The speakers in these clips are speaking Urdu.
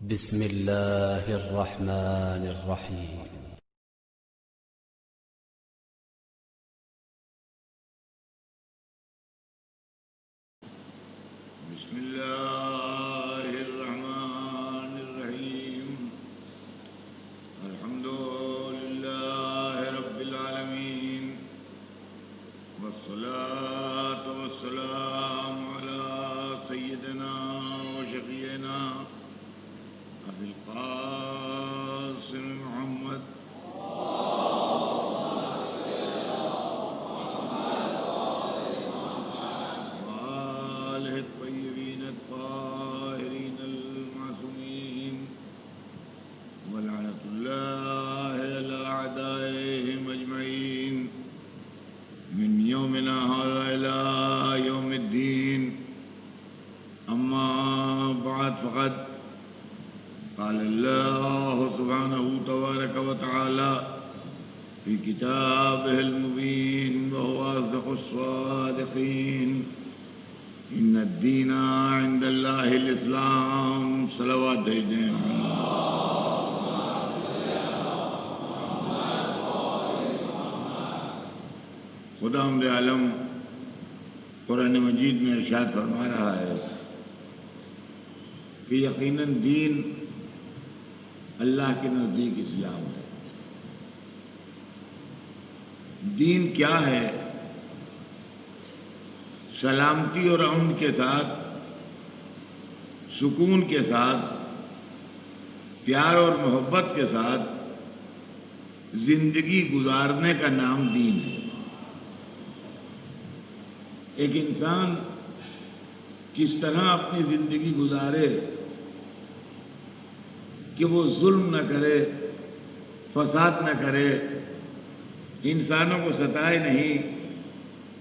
بسم الله الرحمن الرحيم. بسم الله الرحمن الرحيم. الحمد لله رب العالمين، والصلاة والسلام على سيدنا وشفيعنا أبي القاسم محمد وآله الطيبين الطاهرين المعصومين، ولعنة الله على أعدائهم أجمعين من يومنا هذا إلى يوم الدين. أما بعد، فقد قال الله سبحانه تبارك وتعالى في كتابه المبين وهو أصدق الصادقين: إن الدين عند الله الإسلام. صلوات دیں. خداوند عالم قرآن مجید میں ارشاد فرما رہا ہے کہ یقیناً دین اللہ کے نزدیک اسلام ہے. دین کیا ہے؟ سلامتی اور امن کے ساتھ، سکون کے ساتھ، پیار اور محبت کے ساتھ زندگی گزارنے کا نام دین ہے. ایک انسان کس طرح اپنی زندگی گزارے کہ وہ ظلم نہ کرے، فساد نہ کرے، انسانوں کو ستائے نہیں،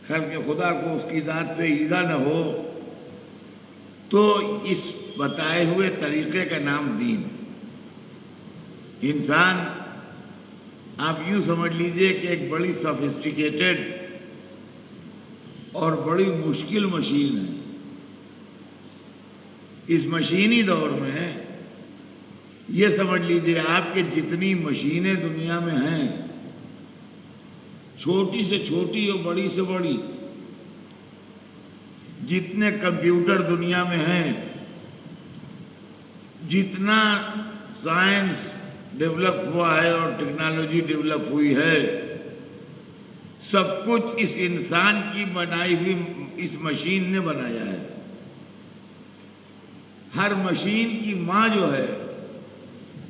خلق خدا کو اس کی ذات سے ایذا نہ ہو، تو اس بتائے ہوئے طریقے کا نام دین ہے. انسان آپ یوں سمجھ لیجئے کہ ایک بڑی سوفسٹیکیٹڈ اور بڑی مشکل مشین ہے. اس مشینی دور میں یہ سمجھ لیجئے آپ کہ جتنی مشینیں دنیا میں ہیں، چھوٹی سے چھوٹی اور بڑی سے بڑی، جتنے کمپیوٹر دنیا میں ہیں، جتنا سائنس ڈیولپ ہوا ہے اور ٹیکنالوجی ڈیولپ ہوئی ہے، سب کچھ اس انسان کی بنائی ہوئی اس مشین نے بنایا ہے. ہر مشین کی ماں جو ہے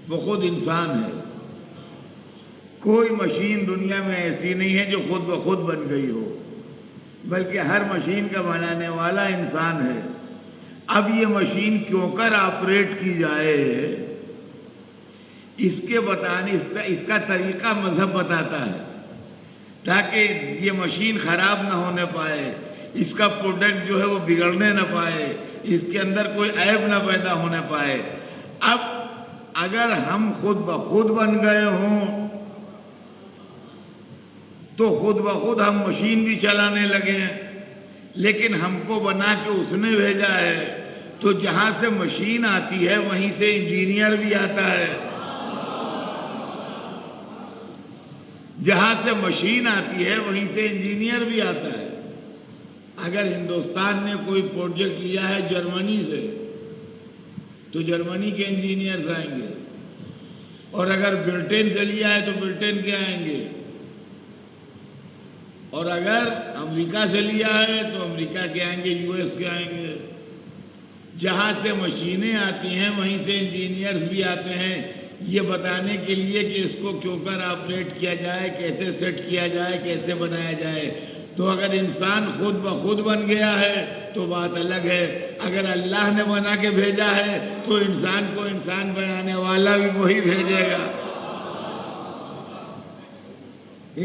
وہ خود انسان ہے. کوئی مشین دنیا میں ایسی نہیں ہے جو خود بخود بن گئی ہو، بلکہ ہر مشین کا بنانے والا انسان ہے. اب یہ مشین کیوں کر آپریٹ کی جائے، اس کے بتانے اس کا طریقہ مذہب بتاتا ہے، تاکہ یہ مشین خراب نہ ہونے پائے، اس کا پروڈکٹ جو ہے وہ بگڑنے نہ پائے، اس کے اندر کوئی عیب نہ پیدا ہونے پائے. اب اگر ہم خود بخود بن گئے ہوں تو خود بخود ہم مشین بھی چلانے لگے ہیں، لیکن ہم کو بنا کے اس نے بھیجا ہے، تو جہاں سے مشین آتی ہے وہیں سے انجینئر بھی آتا ہے. جہاں سے مشین آتی ہے وہیں سے انجینئر بھی آتا ہے. اگر ہندوستان نے کوئی پروجیکٹ لیا ہے جرمنی سے تو جرمنی کے انجینئرز آئیں گے، اور اگر برٹن سے لیا ہے تو برٹن کے آئیں گے، اور اگر امریکہ سے لیا ہے تو امریکہ کے آئیں گے، یو ایس کے آئیں گے. جہاں سے مشینیں آتی ہیں وہیں سے انجینئرز بھی آتے ہیں، یہ بتانے کے لیے کہ اس کو کیوں کر آپریٹ کیا جائے، کیسے سیٹ کیا جائے، کیسے بنایا جائے. تو اگر انسان خود بخود بن گیا ہے تو بات الگ ہے. اگر اللہ نے بنا کے بھیجا ہے تو انسان کو انسان بنانے والا بھی وہی بھیجے گا.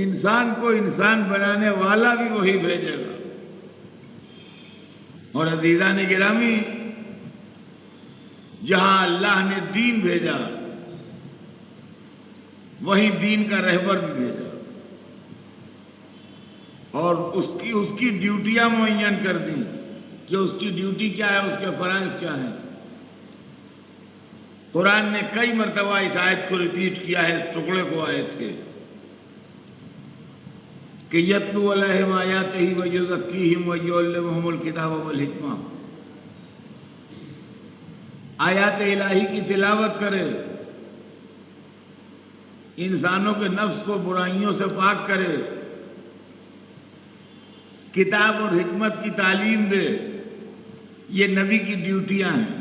انسان کو انسان بنانے والا بھی وہی بھیجے گا. اور عزیزان گرامی، جہاں اللہ نے دین بھیجا وہیں دین کا رہبر بھی بھیجا، اور اس کی ڈیوٹیاں معین کر دیں کہ اس کی ڈیوٹی کیا ہے، اس کے فرائض کیا ہیں. قرآن نے کئی مرتبہ اس آیت کو ریپیٹ کیا ہے، اس ٹکڑے کو آیت کے، کہ یتلو علیہم آیاتہ ویزکیہم ویعلمہم الکتاب والحکمہ، آیات الہی کی تلاوت کرے، انسانوں کے نفس کو برائیوں سے پاک کرے، کتاب اور حکمت کی تعلیم دے۔ یہ نبی کی ڈیوٹیاں ہیں،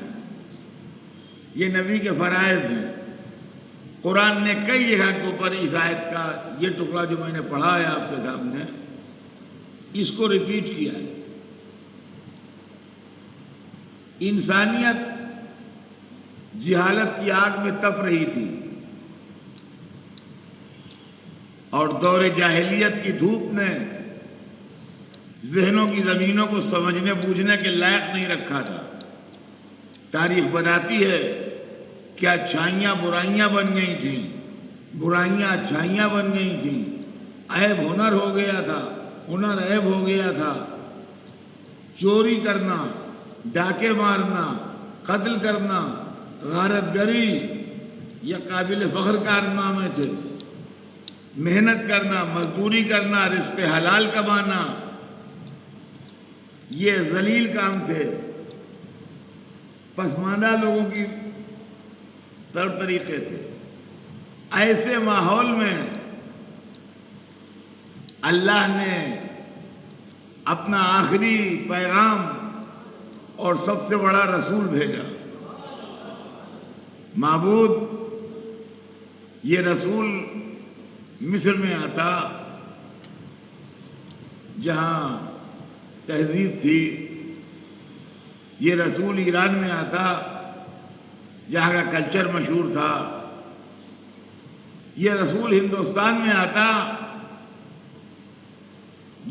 یہ نبی کے فرائض ہیں۔ قرآن نے کئی جگہ کے اوپر اس آیت کا یہ ٹکڑا جو میں نے پڑھا ہے آپ کے سامنے، اس کو ریپیٹ کیا ہے۔ انسانیت جہالت کی آگ میں تپ رہی تھی اور دور جاہلیت کی دھوپ نے ذہنوں کی زمینوں کو سمجھنے بوجھنے کے لائق نہیں رکھا تھا۔ تاریخ بتاتی ہے کہ اچھائیاں برائیاں بن گئی تھیں، برائیاں اچھائیاں بن گئی تھیں، عیب ہنر ہو گیا تھا، ہنر عیب ہو گیا تھا، چوری کرنا، ڈاکے مارنا، قتل کرنا، غارت گری یہ قابل فخر کارنامے تھے، محنت کرنا، مزدوری کرنا، رزق حلال کمانا یہ ذلیل کام تھے، پسماندہ لوگوں کی طور طریقے تھے۔ ایسے ماحول میں اللہ نے اپنا آخری پیغام اور سب سے بڑا رسول بھیجا۔ معبود یہ رسول مصر میں آتا جہاں تہذیب تھی، یہ رسول ایران میں آتا جہاں کا کلچر مشہور تھا، یہ رسول ہندوستان میں آتا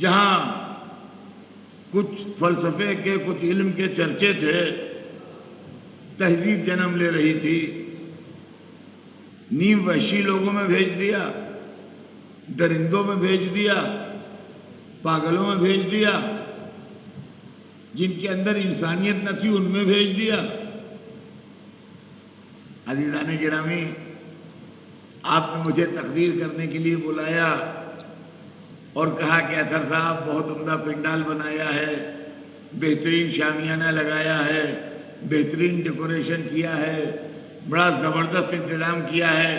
جہاں کچھ فلسفے کے کچھ علم کے چرچے تھے، تہذیب جنم لے رہی تھی۔ نیم وحشی لوگوں میں بھیج دیا، درندوں میں بھیج دیا، پاگلوں میں بھیج دیا، جن کے اندر انسانیت نہ تھی ان میں بھیج دیا۔ عزیزان گرامی، آپ نے مجھے تقریر کرنے کے لیے بلایا اور کہا کہ اطہر صاحب بہت عمدہ پنڈال بنایا ہے، بہترین شامیانہ لگایا ہے، بہترین ڈیکوریشن کیا ہے، بڑا زبردست انتظام کیا ہے،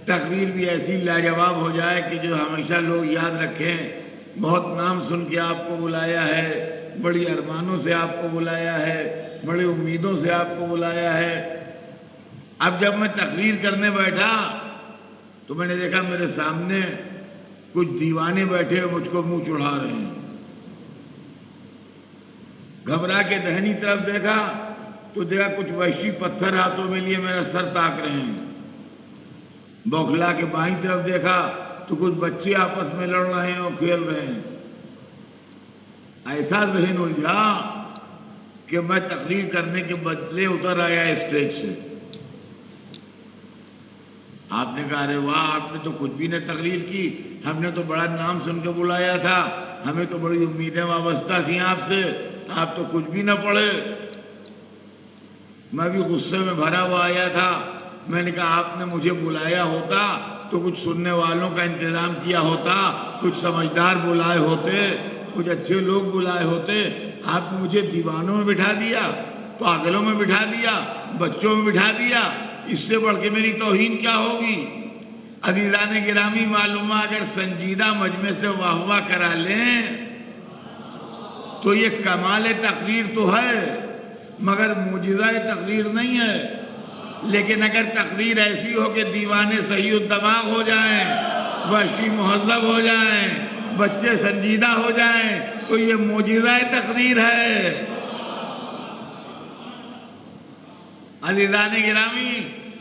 تقریر بھی ایسی لاجواب ہو جائے کہ جو ہمیشہ لوگ یاد رکھیں۔ بہت نام سن کے آپ کو بلایا ہے، بڑی ارمانوں سے آپ کو بلایا ہے، بڑی امیدوں سے آپ کو بلایا ہے۔ اب جب میں تقریر کرنے بیٹھا تو میں نے دیکھا میرے سامنے کچھ دیوانے بیٹھے مجھ کو منہ چڑھا رہے ہیں۔ گھبرا کے دہنی طرف دیکھا تو دیکھا کچھ وحشی پتھر ہاتھوں میں لیے میرا سر تاک رہے ہیں۔ بوکھلا کے بائیں طرف دیکھا تو کچھ بچے آپس میں لڑ رہے ہیں اور کھیل رہے ہیں۔ ایسا ذہن الجھا کہ میں تقریر کرنے کے بدلے اتر آیا اسٹیج سے۔ آپ نے کہا ارے واہ، آپ نے تو کچھ بھی نہ تقریر کی، ہم نے تو بڑا نام سن کے بلایا تھا، ہمیں تو بڑی امیدیں وابستہ تھیں آپ سے، آپ تو کچھ بھی نہ پڑھے۔ میں بھی غصے میں بھرا ہوا آیا تھا۔ میں نے کہا آپ نے مجھے بلایا ہوتا تو کچھ سننے والوں کا انتظام کیا ہوتا، کچھ سمجھدار بلائے ہوتے، کچھ اچھے لوگ بلائے ہوتے۔ آپ نے مجھے دیوانوں میں بٹھا دیا، پاگلوں میں بٹھا دیا، بچوں میں بٹھا دیا، اس سے بڑھ کے میری توہین کیا ہوگی؟ عزیزان گرامی، معلوم اگر سنجیدہ مجمع سے واہ واہ کرا لیں تو یہ کمال تقریر تو ہے مگر معجزہ تقریر نہیں ہے۔ لیکن اگر تقریر ایسی ہو کہ دیوانے صحیح الدماغ ہو جائیں، وحشی مہذب ہو جائیں، بچے سنجیدہ ہو جائیں تو یہ معجزہ تقریر ہے۔ عزیزان گرامی،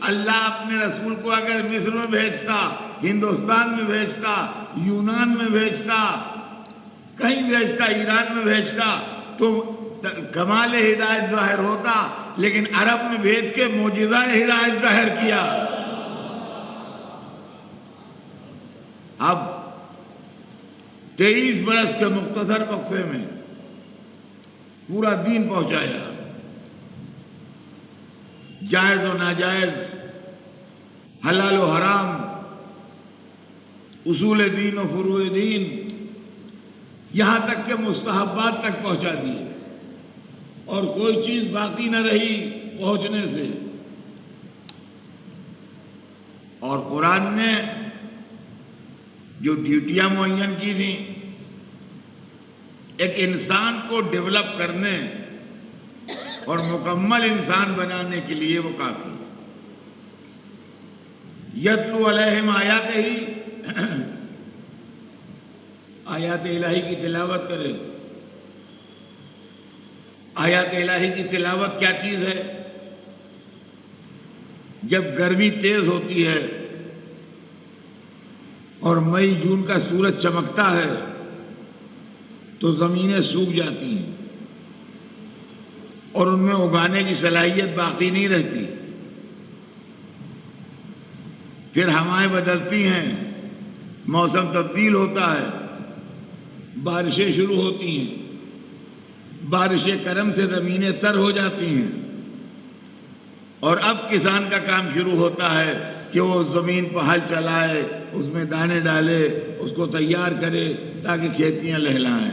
اللہ اپنے رسول کو اگر مصر میں بھیجتا، ہندوستان میں بھیجتا، یونان میں بھیجتا، کہیں بھیجتا، ایران میں بھیجتا تو کمال ہدایت ظاہر ہوتا، لیکن عرب میں بھیج کے معجزہ ہدایت ظاہر کیا۔ اب 23 برس کے مختصر وقفے میں پورا دین پہنچایا۔ جائز و ناجائز، حلال و حرام، اصول دین و فروع دین، یہاں تک کہ مستحبات تک پہنچا دیے، اور کوئی چیز باقی نہ رہی پہنچنے سے۔ اور قرآن نے جو ڈیوٹیاں معین کی تھیں، ایک انسان کو ڈیولپ کرنے اور مکمل انسان بنانے کے لیے وہ کافی ہے۔ یتلو علیہم آیات ہی، آیات الہی کی تلاوت کرے۔ آیات الہی کی تلاوت کیا چیز ہے؟ جب گرمی تیز ہوتی ہے اور مئی جون کا سورج چمکتا ہے تو زمینیں سوکھ جاتی ہیں اور ان میں اگانے کی صلاحیت باقی نہیں رہتی۔ پھر ہوائیں بدلتی ہیں، موسم تبدیل ہوتا ہے، بارشیں شروع ہوتی ہیں، بارش کرم سے زمینیں تر ہو جاتی ہیں، اور اب کسان کا کام شروع ہوتا ہے کہ وہ زمین پر ہل چلائے، اس میں دانے ڈالے، اس کو تیار کرے تاکہ کھیتیاں لہلائیں۔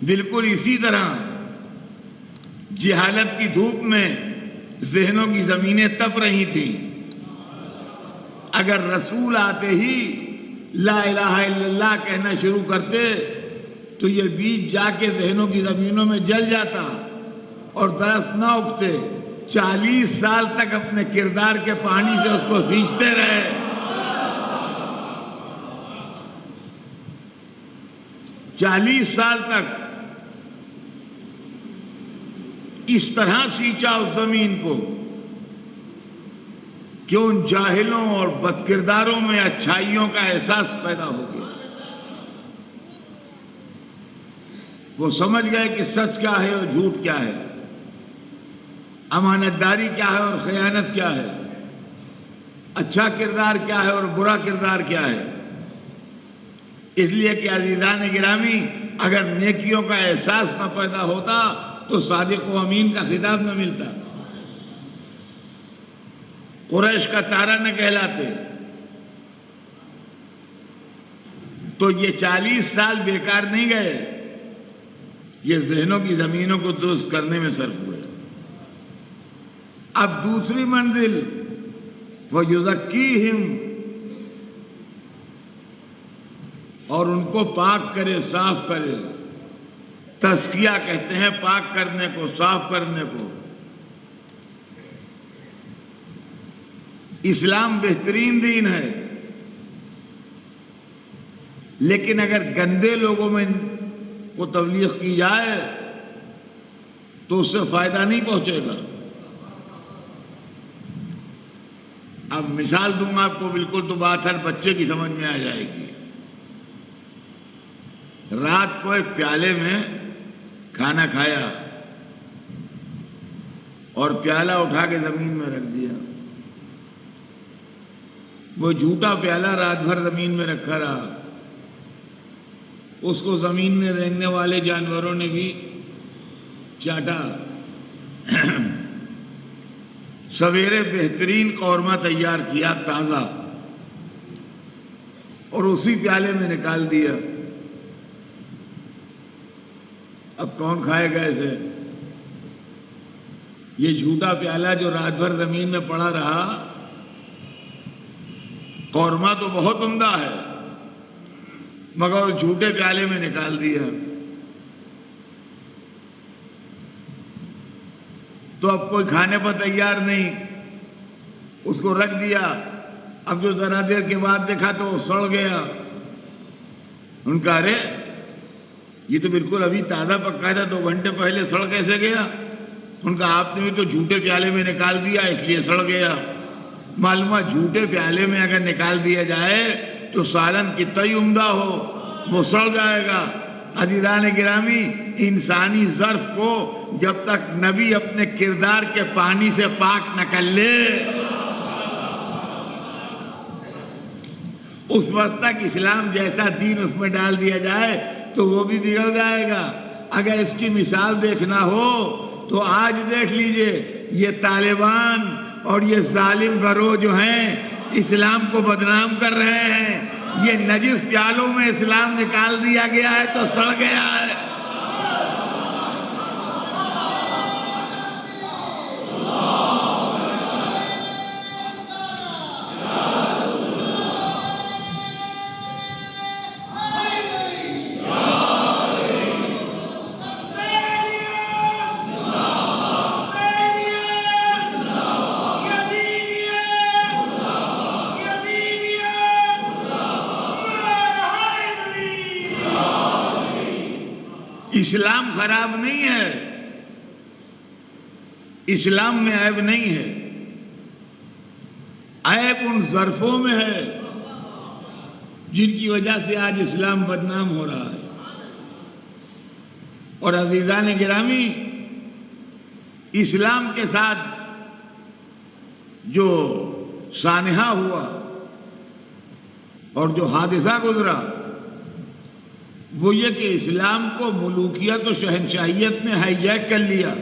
بالکل اسی طرح جہالت کی دھوپ میں ذہنوں کی زمینیں تپ رہی تھیں، اگر رسول آتے ہی لا الہ الا اللہ کہنا شروع کرتے تو یہ بیج جا کے ذہنوں کی زمینوں میں جل جاتا اور درخت نہ اگتے۔ 40 سال تک اپنے کردار کے پانی سے اس کو سینچتے رہے۔ 40 سال تک اس طرح سینچا اس زمین کو کہ ان جاہلوں اور بدکرداروں میں اچھائیوں کا احساس پیدا ہو گیا۔ وہ سمجھ گئے کہ سچ کیا ہے اور جھوٹ کیا ہے، امانت داری کیا ہے اور خیانت کیا ہے، اچھا کردار کیا ہے اور برا کردار کیا ہے۔ اس لیے کہ عزیزان گرامی، اگر نیکیوں کا احساس نہ پیدا ہوتا تو صادق و امین کا خطاب نہ ملتا، قریش کا تارا نہ کہلاتے۔ تو یہ 40 سال بیکار نہیں گئے، یہ ذہنوں کی زمینوں کو درست کرنے میں صرف ہوئے۔ اب دوسری منزل وَيُزَكِّيهِمْ، اور ان کو پاک کرے، صاف کرے۔ تزکیہ کہتے ہیں پاک کرنے کو، صاف کرنے کو۔ اسلام بہترین دین ہے، لیکن اگر گندے لوگوں میں کو تبلیغ کی جائے تو اس سے فائدہ نہیں پہنچے گا۔ اب مثال دوں گا آپ کو، بالکل تو بات ہر بچے کی سمجھ میں آ جائے گی۔ رات کو ایک پیالے میں کھانا کھایا اور پیالہ اٹھا کے زمین میں رکھ دیا۔ وہ جھوٹا پیالہ رات بھر زمین میں رکھا رہا، اس کو زمین میں رہنے والے جانوروں نے بھی چاٹا۔ سویرے بہترین قورمہ تیار کیا تازہ، اور اسی پیالے میں نکال دیا۔ اب کون کھائے گا اسے؟ یہ جھوٹا پیالہ جو رات بھر زمین میں پڑا رہا، قورمہ تو بہت عمدہ ہے مگر اس جھوٹے پیالے میں نکال دیا۔ تو اب کوئی کھانے پر تیار نہیں، اس کو رکھ دیا۔ اب جو ذرا دیر کے بعد دیکھا تو وہ سڑ گیا۔ ان کا ارے یہ تو بالکل ابھی تازہ پکا تھا، 2 گھنٹے پہلے سڑ کیسے گیا؟ ان کا آپ نے بھی تو جھوٹے پیالے میں نکال دیا اس لیے سڑ گیا۔ معلومہ جھوٹے پیالے میں اگر نکال دیا جائے تو سالن کتنا ہی عمدہ ہو وہ سڑ جائے گا۔ عزیزان گرامی، انسانی ظرف کو جب تک نبی اپنے کردار کے پانی سے پاک نہ کر لے اس وقت تک اسلام جیسا دین اس میں ڈال دیا جائے تو وہ بھی بگڑ جائے گا۔ اگر اس کی مثال دیکھنا ہو تو آج دیکھ لیجئے، یہ طالبان اور یہ ظالم گروہ جو ہیں اسلام کو بدنام کر رہے ہیں. یہ نجس پیالوں میں اسلام نکال دیا گیا ہے تو سڑ گیا ہے. اسلام خراب نہیں ہے، اسلام میں عیب نہیں ہے، عیب ان ظرفوں میں ہے جن کی وجہ سے آج اسلام بدنام ہو رہا ہے. اور عزیزان گرامی، اسلام کے ساتھ جو سانحہ ہوا اور جو حادثہ گزرا وہ یہ کہ اسلام کو ملوکیت و شہنشاہیت نے ہائی جیک کر لیا.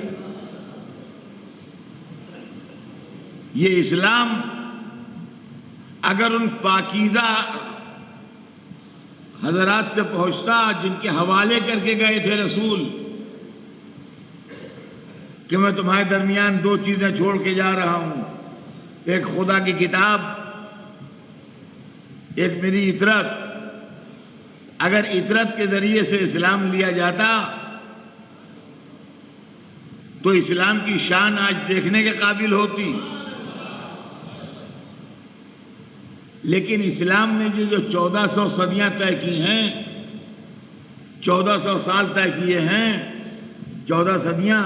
یہ اسلام اگر ان پاکیزہ حضرات سے پہنچتا جن کے حوالے کر کے گئے تھے رسول کہ میں تمہارے درمیان دو چیزیں چھوڑ کے جا رہا ہوں، ایک خدا کی کتاب، ایک میری اطرت. اگر اطرت کے ذریعے سے اسلام لیا جاتا تو اسلام کی شان آج دیکھنے کے قابل ہوتی. لیکن اسلام نے یہ جو 1400 صدیاں طے کی ہیں، 1400 سال طے کیے ہیں، 14 صدیاں،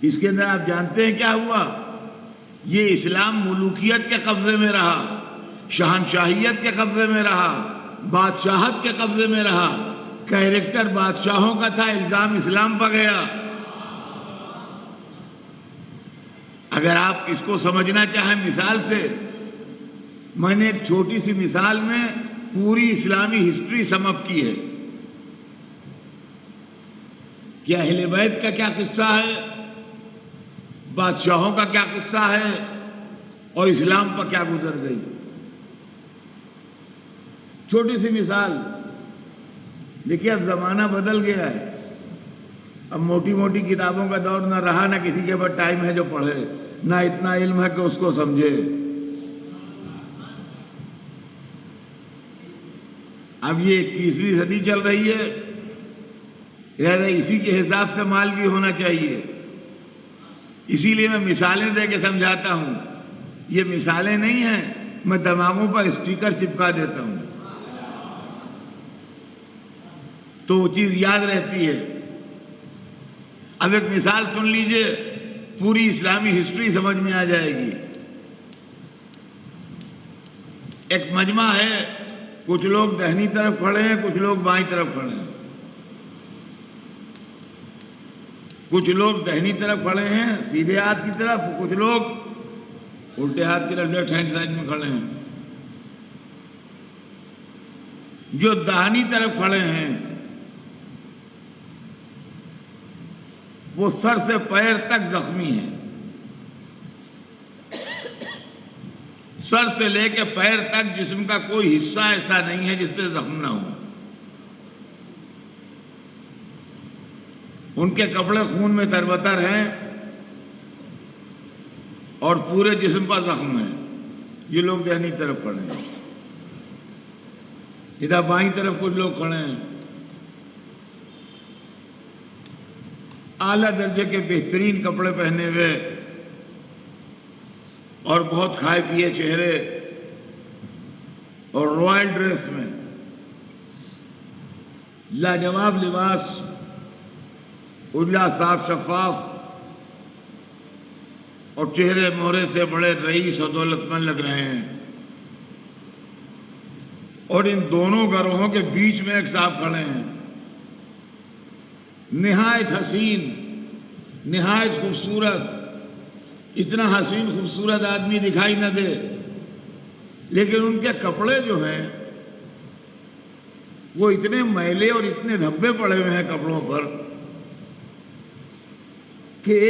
اس کے اندر آپ جانتے ہیں کیا ہوا؟ یہ اسلام ملوکیت کے قبضے میں رہا، شہنشاہیت کے قبضے میں رہا، بادشاہت کے قبضے میں رہا. کیریکٹر بادشاہوں کا تھا، الزام اسلام پر گیا. اگر آپ اس کو سمجھنا چاہیں مثال سے، میں نے ایک چھوٹی سی مثال میں پوری اسلامی ہسٹری سم اپ کی ہے کہ اہل بیت کا کیا قصہ ہے، بادشاہوں کا کیا قصہ ہے اور اسلام پر کیا گزر گئی. چھوٹی سی مثال. دیکھیے اب زمانہ بدل گیا ہے، اب موٹی موٹی کتابوں کا دور نہ رہا، نہ کسی کے پاس ٹائم ہے جو پڑھے، نہ اتنا علم ہے کہ اس کو سمجھے. اب یہ 21ویں صدی چل رہی ہے، لہذا اسی کے حساب سے مال بھی ہونا چاہیے. اسی لیے میں مثالیں دے کے سمجھاتا ہوں. یہ مثالیں نہیں ہیں، میں دماغوں پر اسٹیکر چپکا دیتا ہوں تو وہ چیز یاد رہتی ہے. اب ایک مثال سن لیجئے، پوری اسلامی ہسٹری سمجھ میں آ جائے گی. ایک مجمع ہے، کچھ لوگ دہنی طرف کھڑے ہیں، کچھ لوگ بائیں طرف کھڑے ہیں. کچھ لوگ دہنی طرف کھڑے ہیں سیدھے ہاتھ کی طرف، کچھ لوگ الٹے ہاتھ کی طرف لیفٹ ہینڈ سائڈ میں کھڑے ہیں. جو داہنی طرف کھڑے ہیں وہ سر سے پیر تک زخمی ہیں، سر سے لے کے پیر تک جسم کا کوئی حصہ ایسا نہیں ہے جس پہ زخم نہ ہو. ان کے کپڑے خون میں تربتر ہیں اور پورے جسم پر زخم ہے. یہ لوگ دہنی طرف کھڑے ہیں. ادھر بائیں طرف کچھ لوگ کھڑے ہیں، اعلیٰ درجے کے بہترین کپڑے پہنے ہوئے اور بہت کھائے پیے چہرے اور رائل ڈریس میں، لاجواب لباس، اجلا صاف شفاف اور چہرے مورے سے بڑے رئیس اور دولت مند لگ رہے ہیں. اور ان دونوں گروہوں کے بیچ میں ایک صاحب کھڑے ہیں، نہایت حسین، نہایت خوبصورت. اتنا حسین خوبصورت آدمی دکھائی نہ دے، لیکن ان کے کپڑے جو ہیں وہ اتنے میلے اور اتنے دھبے پڑے ہوئے ہیں کپڑوں پر کہ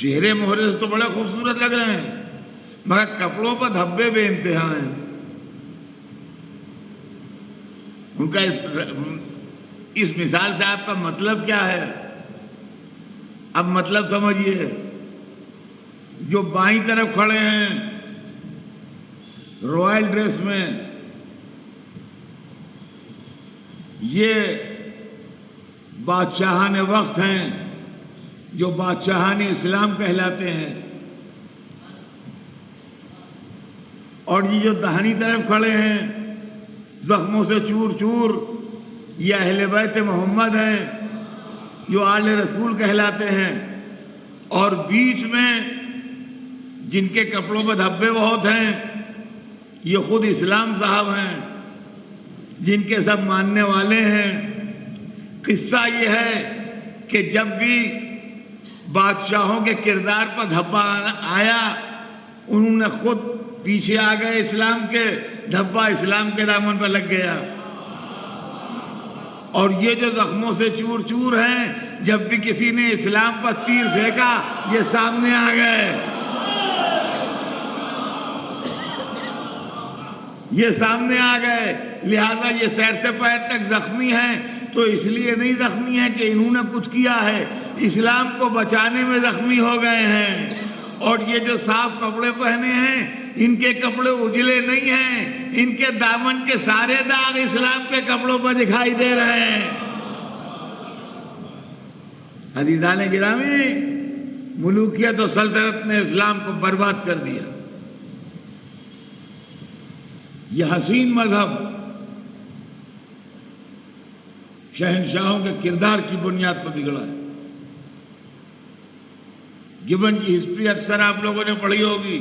چہرے مہرے سے تو بڑے خوبصورت لگ رہے ہیں مگر کپڑوں پر دھبے بے انتہا ہیں. ان کا اس مثال سے آپ کا مطلب کیا ہے؟ اب مطلب سمجھیے. جو بائیں طرف کھڑے ہیں رائل ڈریس میں، یہ بادشاہان وقت ہیں جو بادشاہان اسلام کہلاتے ہیں. اور یہ جو داہنی طرف کھڑے ہیں زخموں سے چور چور، یہ اہل بیت محمد ہیں جو آل رسول کہلاتے ہیں. اور بیچ میں جن کے کپڑوں پہ دھبے بہت ہیں یہ خود اسلام صاحب ہیں جن کے سب ماننے والے ہیں. قصہ یہ ہے کہ جب بھی بادشاہوں کے کردار پر دھبا آیا انہوں نے خود پیچھے آ گئے اسلام کے، دھبا اسلام کے دامن پر لگ گیا. اور یہ جو زخموں سے چور چور ہیں جب بھی کسی نے اسلام پر تیر پھینکا یہ سامنے آ گئے، یہ سامنے آ گئے. لہذا یہ سیر سے پیر تک زخمی ہیں تو اس لیے نہیں زخمی ہیں کہ انہوں نے کچھ کیا ہے، اسلام کو بچانے میں زخمی ہو گئے ہیں. اور یہ جو صاف کپڑے پہنے ہیں ان کے کپڑے اجلے نہیں ہیں، ان کے دامن کے سارے داغ اسلام کے کپڑوں پر دکھائی دے رہے ہیں. عزیزان گرامی، ملوکیت و سلطنت نے اسلام کو برباد کر دیا. یہ حسین مذہب شہنشاہوں کے کردار کی بنیاد پر بگڑا ہے. گبن کی ہسٹری اکثر آپ لوگوں نے پڑھی ہوگی،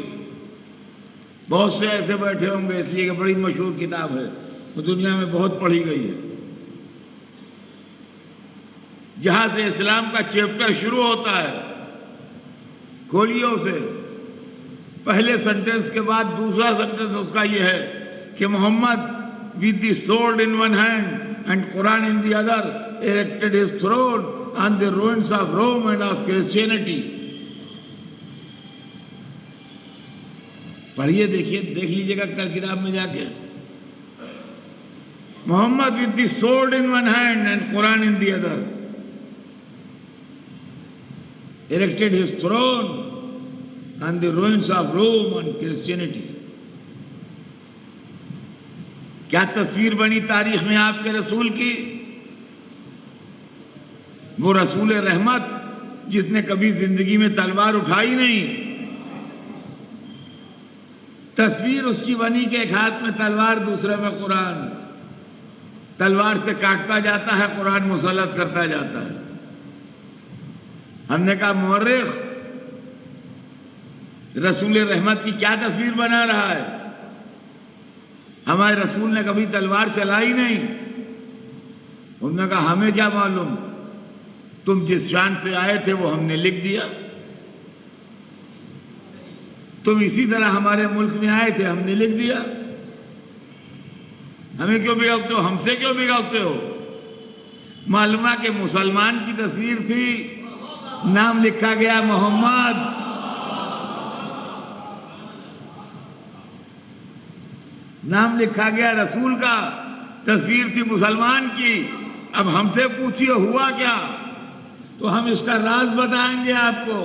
بہت سے ایسے بیٹھے ہوں گے اس لیے کہ بڑی مشہور کتاب ہے، وہ دنیا میں بہت پڑھی گئی ہے. جہاں سے اسلام کا چیپٹر شروع ہوتا ہے، کھولیے اسے. پہلے سنٹنس کے بعد دوسرا سنٹنس اس کا یہ ہے کہ محمد with the sword in one hand and Quran in the other erected his throne on the ruins of Rome and of Christianity. پڑھیے دیکھیے، دیکھ لیجیے گا کل کتاب میں جا کے. محمد with the sword in one hand and Quran in the other erected his throne on the ruins of Rome and Christianity. کیا تصویر بنی تاریخ میں آپ کے رسول کی؟ وہ رسول رحمت جس نے کبھی زندگی میں تلوار اٹھائی نہیں. تصویر اس کی بنی کہ ایک ہاتھ میں تلوار دوسرے میں قرآن، تلوار سے کاٹتا جاتا ہے قرآن مسلط کرتا جاتا ہے. ہم نے کہا مورخ رسول رحمت کی کیا تصویر بنا رہا ہے؟ ہمارے رسول نے کبھی تلوار چلائی نہیں. انہوں نے کہا ہمیں کیا معلوم، تم جس شان سے آئے تھے وہ ہم نے لکھ دیا. تم اسی طرح ہمارے ملک میں آئے تھے، ہم نے لکھ دیا. ہمیں کیوں بگاڑتے ہو؟ ہم سے کیوں بگاڑتے ہو؟ معلوم ہے کہ مسلمان کی تصویر تھی، نام لکھا گیا محمد. نام لکھا گیا رسول کا، تصویر تھی مسلمان کی. اب ہم سے پوچھئے ہوا کیا، تو ہم اس کا راز بتائیں گے آپ کو.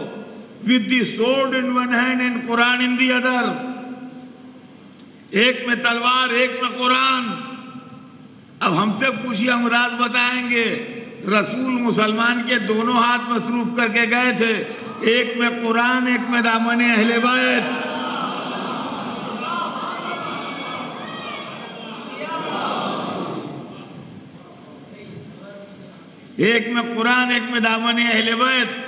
with the sword in one hand and Quran in the other. ایک میں تلوار ایک میں قرآن. اب ہم سے پوچھئے ہم راز بتائیں گے. رسول مسلمان کے دونوں ہاتھ مصروف کر کے گئے تھے، ایک میں قرآن ایک میں دامن اہل بیت. ایک میں قرآن ایک میں دامن اہل بیت.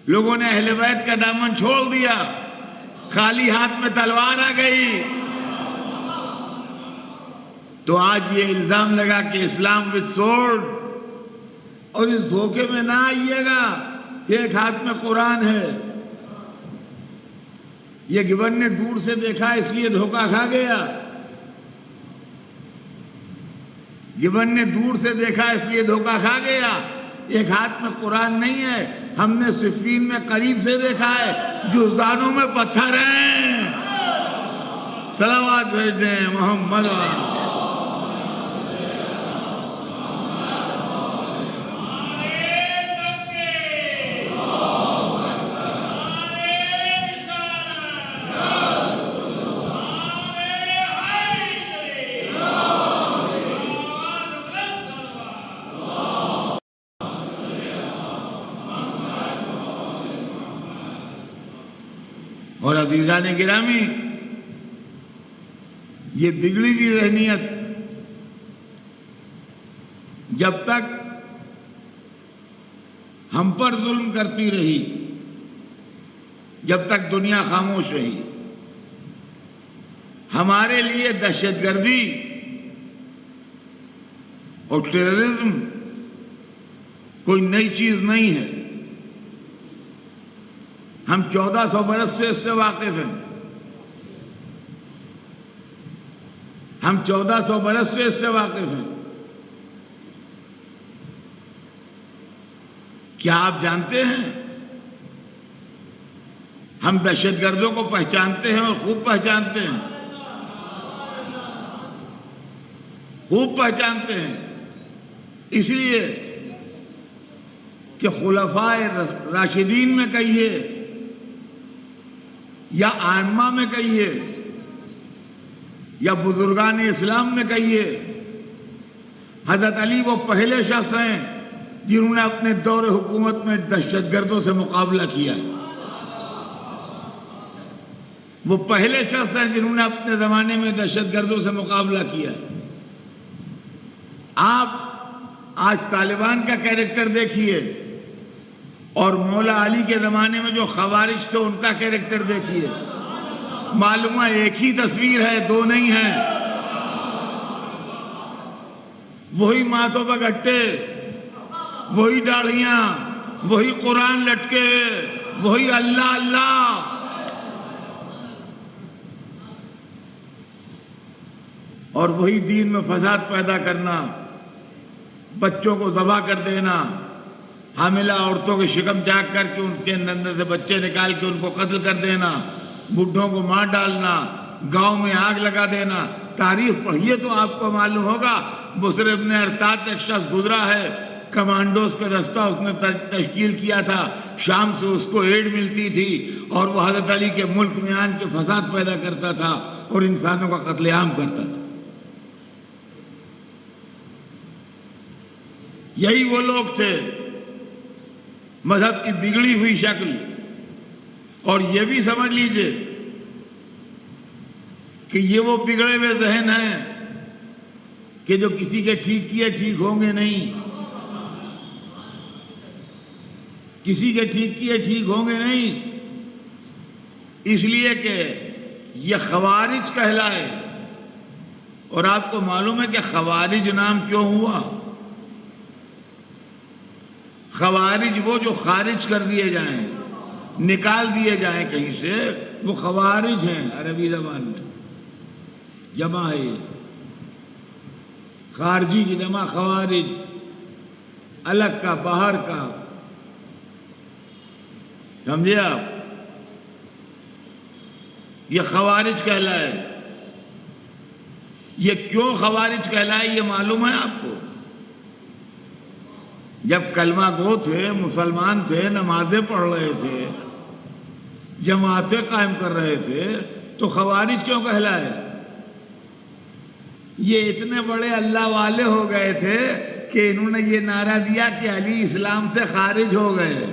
لوگوں نے اہل بیت کا دامن چھوڑ دیا، خالی ہاتھ میں تلوار آ گئی. تو آج یہ الزام لگا کہ اسلام وتھ سورڈ، اور اس دھوکے میں نہ آئیے گا کہ ایک ہاتھ میں قرآن ہے. یہ گبن نے دور سے دیکھا اس لیے دھوکہ کھا گیا. گبن نے دور سے دیکھا اس لیے دھوکہ کھا گیا. ایک ہاتھ میں قرآن نہیں ہے, ہم نے صفین میں قریب سے دیکھا ہے, جزدانوں میں پتھر ہیں. صلوات بھیج دیں محمد. اور عزیزان گرامی, یہ بگڑی ہوئی ذہنیت جب تک ہم پر ظلم کرتی رہی, جب تک دنیا خاموش رہی, ہمارے لیے دہشت گردی اور ٹیررزم کوئی نئی چیز نہیں ہے. ہم 1400 برس سے اس سے واقف ہیں. ہم 1400 برس سے اس سے واقف ہیں. کیا آپ جانتے ہیں ہم دہشت گردوں کو پہچانتے ہیں اور خوب پہچانتے ہیں, خوب پہچانتے ہیں. اس لیے کہ خلفائے راشدین میں کہیے یا ائمہ میں کہیے یا بزرگان اسلام میں کہیے, حضرت علی وہ پہلے شخص ہیں جنہوں نے اپنے دور حکومت میں دہشت گردوں سے مقابلہ کیا ہے. وہ پہلے شخص ہیں جنہوں نے اپنے زمانے میں دہشت گردوں سے مقابلہ کیا ہے. آپ آج طالبان کا کیریکٹر دیکھیے اور مولا علی کے زمانے میں جو خوارج تھے ان کا کیریکٹر دیکھیے, معلوم ہے ایک ہی تصویر ہے, دو نہیں ہیں. وہی ماتھوں پہ گھٹے, وہی داڑھیاں, وہی قرآن لٹکے, وہی اللہ اللہ. اور وہی دین میں فساد پیدا کرنا, بچوں کو ذبح کر دینا, حاملہ عورتوں کے شکم چاک کر کے ان کے اندر سے بچے نکال کے ان کو قتل کر دینا, بڈھوں کو مار ڈالنا, گاؤں میں آگ لگا دینا. تاریخ پڑھیے تو آپ کو معلوم ہوگا. بصر ابن ارطاد ایک شخص گزرا ہے, کمانڈوز کا رستہ اس نے تشکیل کیا تھا, شام سے اس کو ایڈ ملتی تھی اور وہ حضرت علی کے ملک میں آن کے فساد پیدا کرتا تھا اور انسانوں کا قتل عام کرتا تھا. یہی وہ لوگ تھے, مذہب کی بگڑی ہوئی شکل. اور یہ بھی سمجھ لیجئے کہ یہ وہ بگڑے ہوئے ذہن ہیں کہ جو کسی کے ٹھیک کیے ٹھیک ہوں گے نہیں, کسی کے ٹھیک کیے ٹھیک ہوں گے نہیں. اس لیے کہ یہ خوارج کہلائے. اور آپ کو معلوم ہے کہ خوارج نام کیوں ہوا؟ خوارج وہ جو خارج کر دیے جائیں, نکال دیے جائیں کہیں سے, وہ خوارج ہیں. عربی زبان میں جمع ہے, خارجی کی جمع خوارج, الگ کا, باہر کا. سمجھے آپ؟ یہ خوارج کہلائے. یہ کیوں خوارج کہلائے یہ معلوم ہے آپ کو؟ جب کلمہ گو تھے, مسلمان تھے, نمازیں پڑھ رہے تھے, جماعتیں قائم کر رہے تھے, تو خوارج کیوں کہلائے؟ یہ اتنے بڑے اللہ والے ہو گئے تھے کہ انہوں نے یہ نعرہ دیا کہ علی اسلام سے خارج ہو گئے.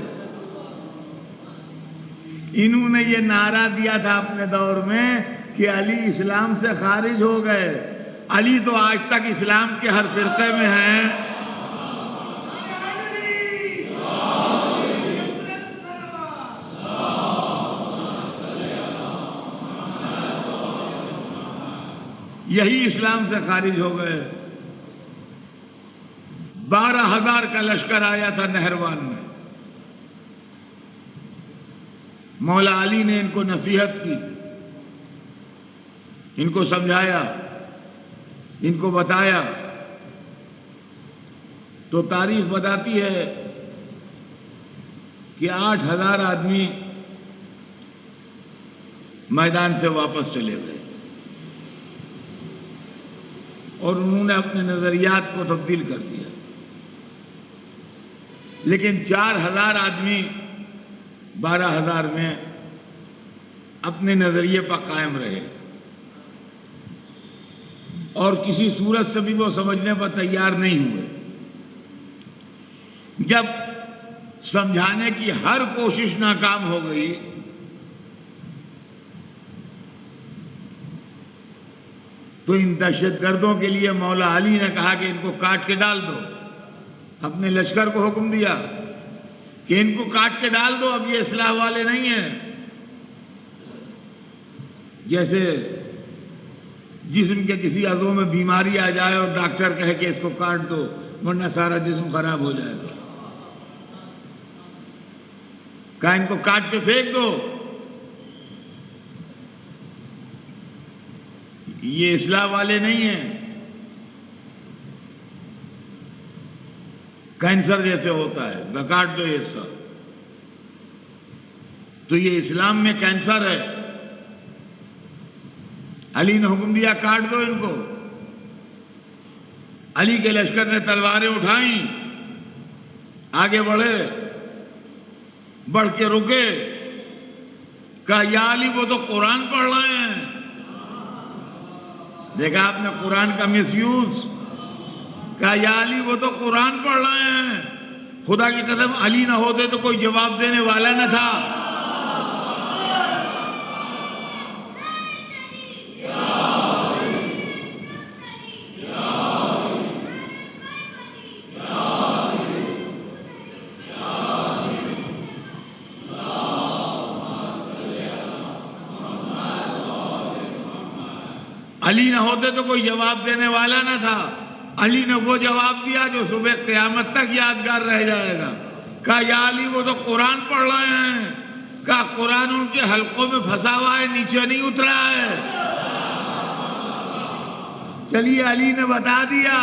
انہوں نے یہ نعرہ دیا تھا اپنے دور میں کہ علی اسلام سے خارج ہو گئے. علی تو آج تک اسلام کے ہر فرقے میں ہیں. یہی اسلام سے خارج ہو گئے. 12,000 کا لشکر آیا تھا نہروان میں. مولا علی نے ان کو نصیحت کی, ان کو سمجھایا, ان کو بتایا تو تاریخ بتاتی ہے کہ 8,000 آدمی میدان سے واپس چلے گئے اور انہوں نے اپنے نظریات کو تبدیل کر دیا، لیکن 4,000 آدمی 12,000 میں اپنے نظریے پر قائم رہے اور کسی صورت سے بھی وہ سمجھنے پر تیار نہیں ہوئے۔ جب سمجھانے کی ہر کوشش ناکام ہو گئی تو ان دہشت گردوں کے لیے مولا علی نے کہا کہ ان کو کاٹ کے ڈال دو، اپنے لشکر کو حکم دیا کہ ان کو کاٹ کے ڈال دو، اب یہ اصلاح والے نہیں ہیں۔ جیسے جسم کے کسی عضو میں بیماری آ جائے اور ڈاکٹر کہے کہ اس کو کاٹ دو ورنہ سارا جسم خراب ہو جائے گا، کہا ان کو کاٹ کے پھینک دو، یہ اصلاح والے نہیں ہیں۔ کینسر جیسے ہوتا ہے، کاٹ دو یہ حصہ، تو یہ اسلام میں کینسر ہے۔ علی نے حکم دیا کاٹ دو ان کو۔ علی کے لشکر نے تلواریں اٹھائیں، آگے بڑھے، بڑھ کے رکے، کہا یا علی وہ تو قرآن پڑھ رہے ہیں۔ دیکھا آپ نے قرآن کا مس یوز، کہا یا علی وہ تو قرآن پڑھ رہے ہیں۔ خدا کی قسم علی نہ ہوتے تو کوئی جواب دینے والا نہ تھا۔ علی نہ ہوتے تو کوئی جواب دینے والا نہ تھا۔ علی نے وہ جواب دیا جو صبح قیامت تک یادگار رہ جائے گا۔ کہا یا علی وہ تو قرآن پڑھ رہے ہیں۔ کہا قرآن ان کے حلقوں میں پھنسا ہوا ہے، نیچے نہیں اترا ہے۔ چلیے علی نے بتا دیا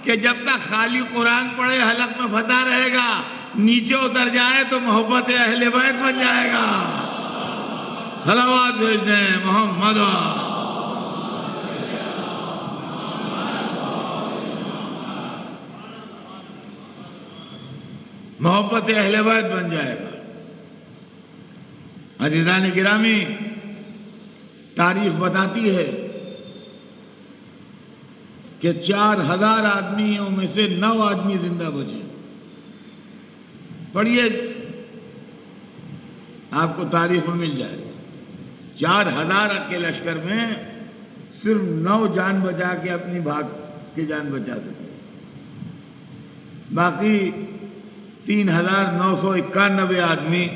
کہ جب تک خالی قرآن پڑھے حلق میں پھنسا رہے گا، نیچے اتر جائے تو محبت اہل بیت بن جائے گا۔ صلوات بھیج دیں محمد۔ محبت اہل بیت بن جائے گا۔ عزیزان گرامی، تاریخ بتاتی ہے کہ 4,000 آدمیوں میں سے 9 آدمی زندہ بچے۔ پڑھیے، آپ کو تاریخ میں مل جائے گا۔ 4,000 کے لشکر میں صرف 9 جان بچا کے اپنی بھاگ کی جان بچا سکے، باقی 3,991 آدمی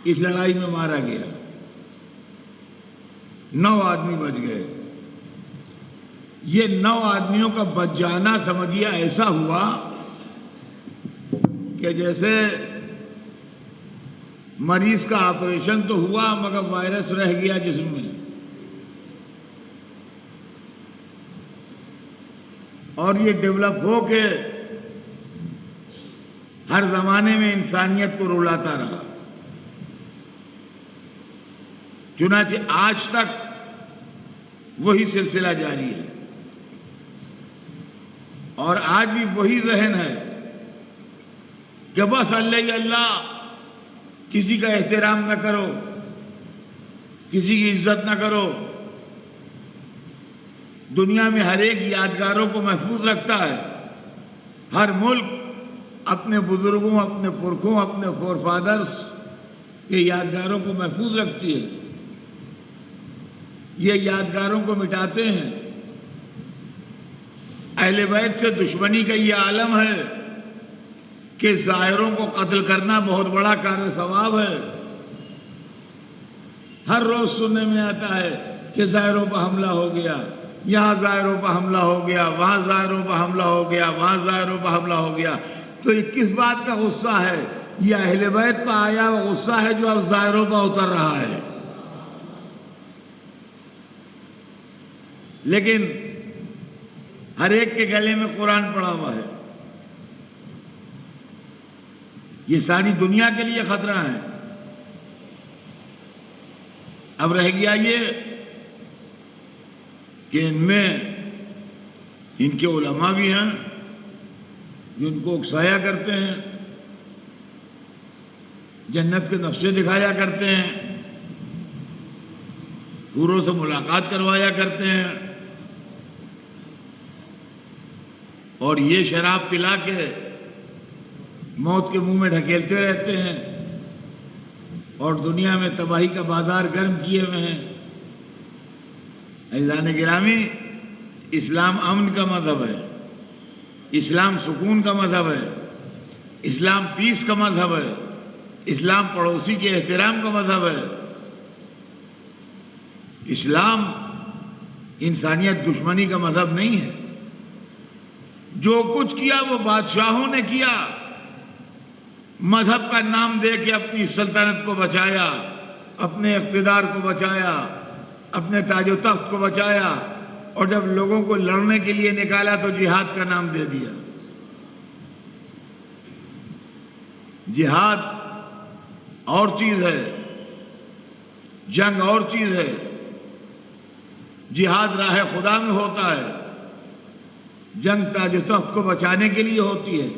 اس لڑائی میں مارا گیا، 9 آدمی بچ گئے۔ یہ 9 آدمیوں کا بچ جانا سمجھیے ایسا ہوا کہ جیسے مریض کا آپریشن تو ہوا مگر وائرس رہ گیا جسم میں، اور یہ ڈیولپ ہو کے ہر زمانے میں انسانیت کو رلاتا رہا۔ چنانچہ آج تک وہی سلسلہ جاری ہے، اور آج بھی وہی ذہن ہے کہ بس اللہ اللہ، کسی کا احترام نہ کرو، کسی کی عزت نہ کرو۔ دنیا میں ہر ایک یادگاروں کو محفوظ رکھتا ہے، ہر ملک اپنے بزرگوں، اپنے پرکھوں، اپنے فور فادرز کے یادگاروں کو محفوظ رکھتی ہے۔ یہ یادگاروں کو مٹاتے ہیں۔ اہل بیت سے دشمنی کا یہ عالم ہے کہ ظاہروں کو قتل کرنا بہت بڑا کار ثواب ہے۔ ہر روز سننے میں آتا ہے کہ ظاہروں پر حملہ ہو گیا، یہاں ظاہروں پر حملہ ہو گیا، وہاں ظاہروں پر حملہ ہو گیا، وہاں ظاہروں پر حملہ ہو گیا۔ تو یہ کس بات کا غصہ ہے؟ یہ اہل بیت پر آیا وہ غصہ ہے جو اب ظاہروں پر اتر رہا ہے۔ لیکن ہر ایک کے گلے میں قرآن پڑا ہوا ہے. یہ ساری دنیا کے لیے خطرہ ہے. اب رہ گیا یہ کہ ان میں ان کے علماء بھی ہیں جو ان کو اکسایا کرتے ہیں، جنت کے نقشے دکھایا کرتے ہیں، حوروں سے ملاقات کروایا کرتے ہیں، اور یہ شراب پلا کے موت کے منہ میں ڈھکیلتے رہتے ہیں اور دنیا میں تباہی کا بازار گرم کیے ہوئے ہیں. عزیزان گرامی، اسلام امن کا مذہب ہے، اسلام سکون کا مذہب ہے، اسلام پیس کا مذہب ہے، اسلام پڑوسی کے احترام کا مذہب ہے. اسلام انسانیت دشمنی کا مذہب نہیں ہے. جو کچھ کیا وہ بادشاہوں نے کیا، مذہب کا نام دے کے اپنی سلطنت کو بچایا، اپنے اقتدار کو بچایا، اپنے تاج و تخت کو بچایا، اور جب لوگوں کو لڑنے کے لیے نکالا تو جہاد کا نام دے دیا. جہاد اور چیز ہے، جنگ اور چیز ہے. جہاد راہ خدا میں ہوتا ہے، جنگ تاج و تخت کو بچانے کے لیے ہوتی ہے.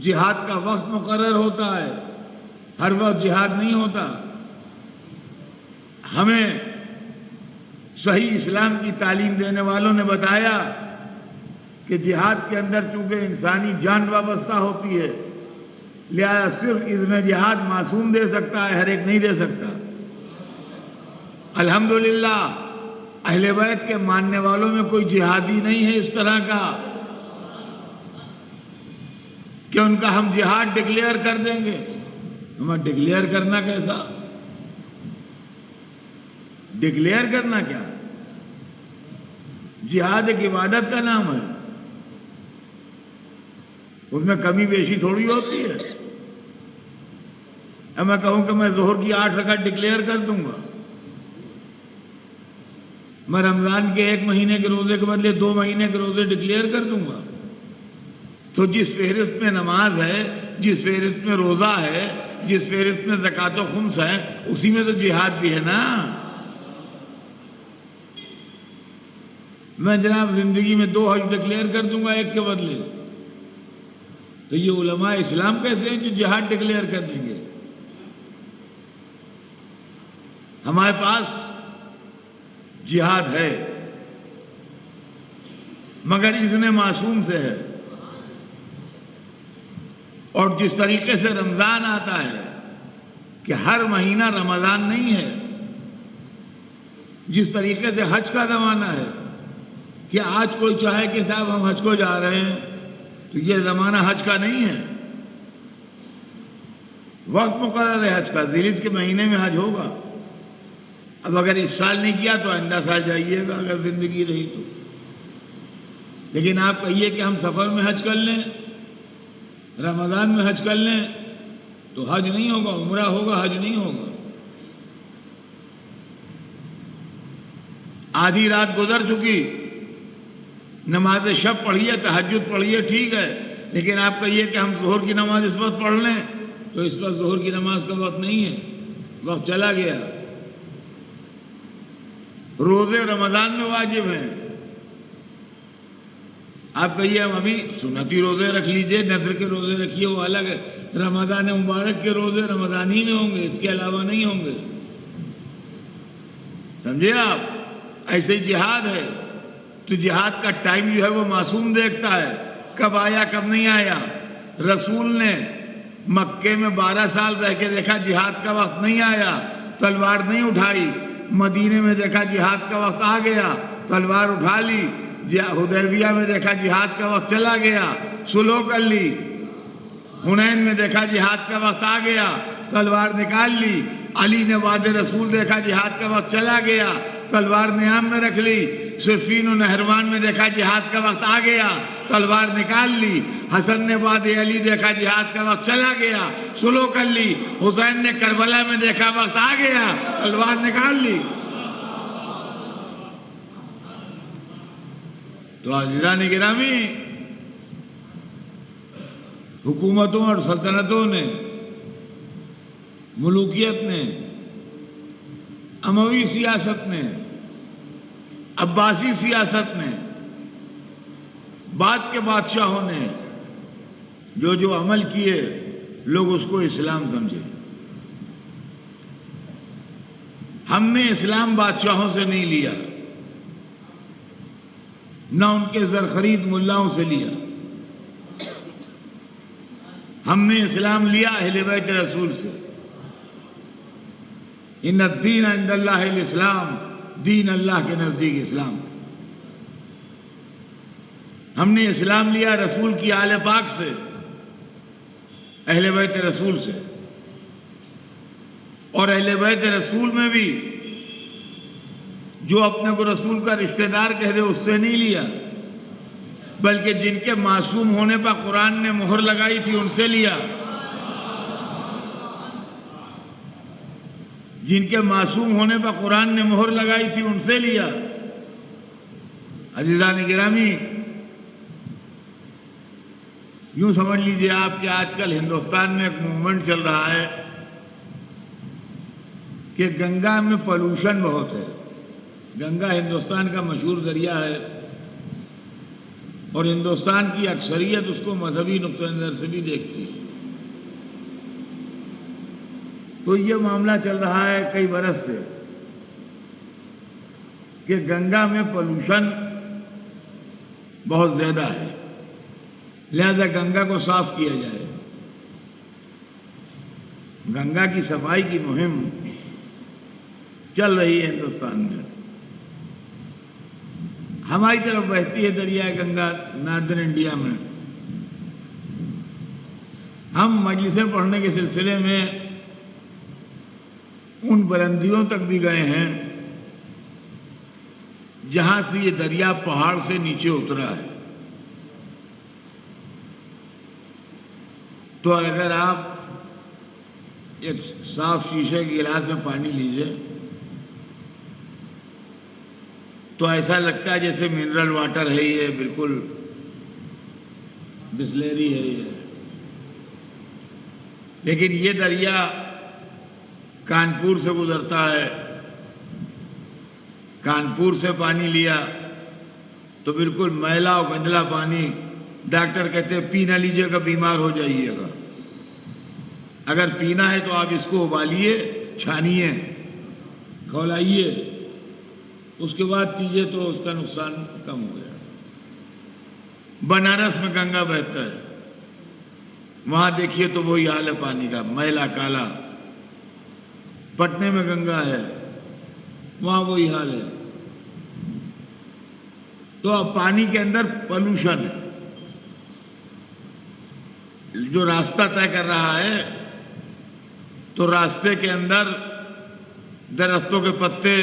جہاد کا وقت مقرر ہوتا ہے، ہر وقت جہاد نہیں ہوتا. ہمیں صحیح اسلام کی تعلیم دینے والوں نے بتایا کہ جہاد کے اندر چونکہ انسانی جان وابستہ ہوتی ہے، لہذا صرف اذن جہاد معصوم دے سکتا ہے، ہر ایک نہیں دے سکتا. الحمدللہ اہل بیت کے ماننے والوں میں کوئی جہادی نہیں ہے اس طرح کا کہ ان کا ہم جہاد ڈکلیئر کر دیں گے. ہمیں ڈکلیئر کرنا کیسا؟ ڈکلیئر کرنا کیا؟ جہاد ایک عبادت کا نام ہے، اس میں کمی بیشی تھوڑی ہوتی ہے. اب میں کہوں کہ میں ظہر کی 8 رکعت ڈکلیئر کر دوں گا، میں رمضان کے 1 مہینے کے روزے کے بدلے 2 مہینے کے روزے ڈکلیئر کر دوں گا، تو جس فہرست میں نماز ہے، جس فہرست میں روزہ ہے، جس فہرست میں زکوٰۃ و خمس ہے، اسی میں تو جہاد بھی ہے نا. میں جناب زندگی میں 2 حج ڈکلیئر کر دوں گا 1 کے بدلے. تو یہ علماء اسلام کیسے ہیں جو جہاد ڈکلیئر کر دیں گے؟ ہمارے پاس جہاد ہے مگر اذن معصوم سے ہے. اور جس طریقے سے رمضان آتا ہے کہ ہر مہینہ رمضان نہیں ہے، جس طریقے سے حج کا زمانہ ہے کہ آج کوئی چاہے کہ صاحب ہم حج کو جا رہے ہیں، تو یہ زمانہ حج کا نہیں ہے. وقت مقرر ہے حج کا، ذی الحجہ کے مہینے میں حج ہوگا. اب اگر اس سال نہیں کیا تو آئندہ سال جائیے گا اگر زندگی رہی تو. لیکن آپ کہیے کہ ہم سفر میں حج کر لیں، رمضان میں حج کر لیں، تو حج نہیں ہوگا، عمرہ ہوگا، حج نہیں ہوگا. آدھی رات گزر چکی، نماز شب پڑھیے، تہجد پڑھیے، ٹھیک ہے، لیکن آپ کہیے کہ ہم ظہر کی نماز اس وقت پڑھ لیں، تو اس وقت ظہر کی نماز کا وقت نہیں ہے، وقت چلا گیا. روزے رمضان میں واجب ہیں، آپ کہیے ہم ابھی سنتی روزے رکھ لیجئے، نذر کے روزے رکھیے، وہ الگ ہے. رمضان مبارک کے روزے رمضان ہی میں ہوں گے، اس کے علاوہ نہیں ہوں گے. سمجھے آپ؟ ایسے ہی جہاد ہے، تو جہاد کا ٹائم جو ہے وہ معصوم دیکھتا ہے، کب آیا کب نہیں آیا. رسول نے مکے میں 12 سال رہ کے دیکھا جہاد کا وقت نہیں آیا، تلوار نہیں اٹھائی. مدینے میں دیکھا جہاد کا وقت آ گیا، تلوار اٹھا لی. حدیبیہ میں دیکھا جہاد کا وقت چلا گیا، صلح کر لی. حنین میں دیکھا جہاد کا وقت آ گیا، تلوار نکال لی. علی نے وعد رسول دیکھا جہاد کا وقت چلا گیا، تلوار نیام میں رکھ لی. صفین و نہروان میں دیکھا جہاد کا وقت آ گیا، تلوار نکال لی. حسن نے وعد علی دیکھا جہاد کا وقت چلا گیا، صلح کر لی. حسین نے کربلا میں دیکھا وقت آ گیا، تلوار نکال لی. تو عزیزان گرامی، حکومتوں اور سلطنتوں نے، ملوکیت نے، اموی سیاست نے، عباسی سیاست نے، بعد کے بادشاہوں نے جو عمل کیے، لوگ اس کو اسلام سمجھے۔ ہم نے اسلام بادشاہوں سے نہیں لیا، نہ ان کے زرخرید ملاؤں سے لیا، ہم نے اسلام لیا اہل بیت رسول سے۔ ان الدین عند اللہ الاسلام، دین اللہ کے نزدیک اسلام۔ ہم نے اسلام لیا رسول کی آل پاک سے، اہل بیت رسول سے، اور اہل بیت رسول میں بھی جو اپنے کو رسول کا رشتہ دار کہہ دے اس سے نہیں لیا، بلکہ جن کے معصوم ہونے پر قرآن نے مہر لگائی تھی ان سے لیا، جن کے معصوم ہونے پر قرآن نے مہر لگائی تھی ان سے لیا۔ عزیزان گرامی، یوں سمجھ لیجئے آپ کہ آج کل ہندوستان میں ایک موومنٹ چل رہا ہے کہ گنگا میں پولوشن بہت ہے۔ گنگا ہندوستان کا مشہور دریا ہے، اور ہندوستان کی اکثریت اس کو مذہبی نقطہ نظر سے بھی دیکھتی ہے۔ تو یہ معاملہ چل رہا ہے کئی برس سے کہ گنگا میں پولوشن بہت زیادہ ہے، لہذا گنگا کو صاف کیا جائے۔ گنگا کی صفائی کی مہم چل رہی ہے ہندوستان میں۔ ہماری طرف بہتی ہے دریائے گنگا ناردرن انڈیا میں۔ ہم مجلسیں پڑھنے کے سلسلے میں ان بلندیوں تک بھی گئے ہیں جہاں سے یہ دریا پہاڑ سے نیچے اترا ہے۔ تو اگر آپ ایک صاف شیشے کے گلاس میں پانی لیجئے تو ایسا لگتا ہے جیسے منرل واٹر ہے، یہ بالکل بسلیری ہے یہ۔ لیکن یہ دریا کانپور سے گزرتا ہے، کانپور سے پانی لیا تو بالکل میلا اور گندلا پانی، ڈاکٹر کہتے ہیں پی نہ لیجئے گا بیمار ہو جائیے گا۔ اگر پینا ہے تو آپ اس کو ابالیے، چھانیے، کھولائیے، اس کے بعد پیجئے تو اس کا نقصان کم ہو گیا۔ بنارس میں گنگا بہتا ہے، وہاں دیکھیے تو وہی حال ہے پانی کا، میلا کالا۔ پٹنے میں گنگا ہے، وہاں وہی حال ہے۔ تو اب پانی کے اندر پولوشن ہے۔ جو راستہ طے کر رہا ہے تو راستے کے اندر درختوں کے پتے،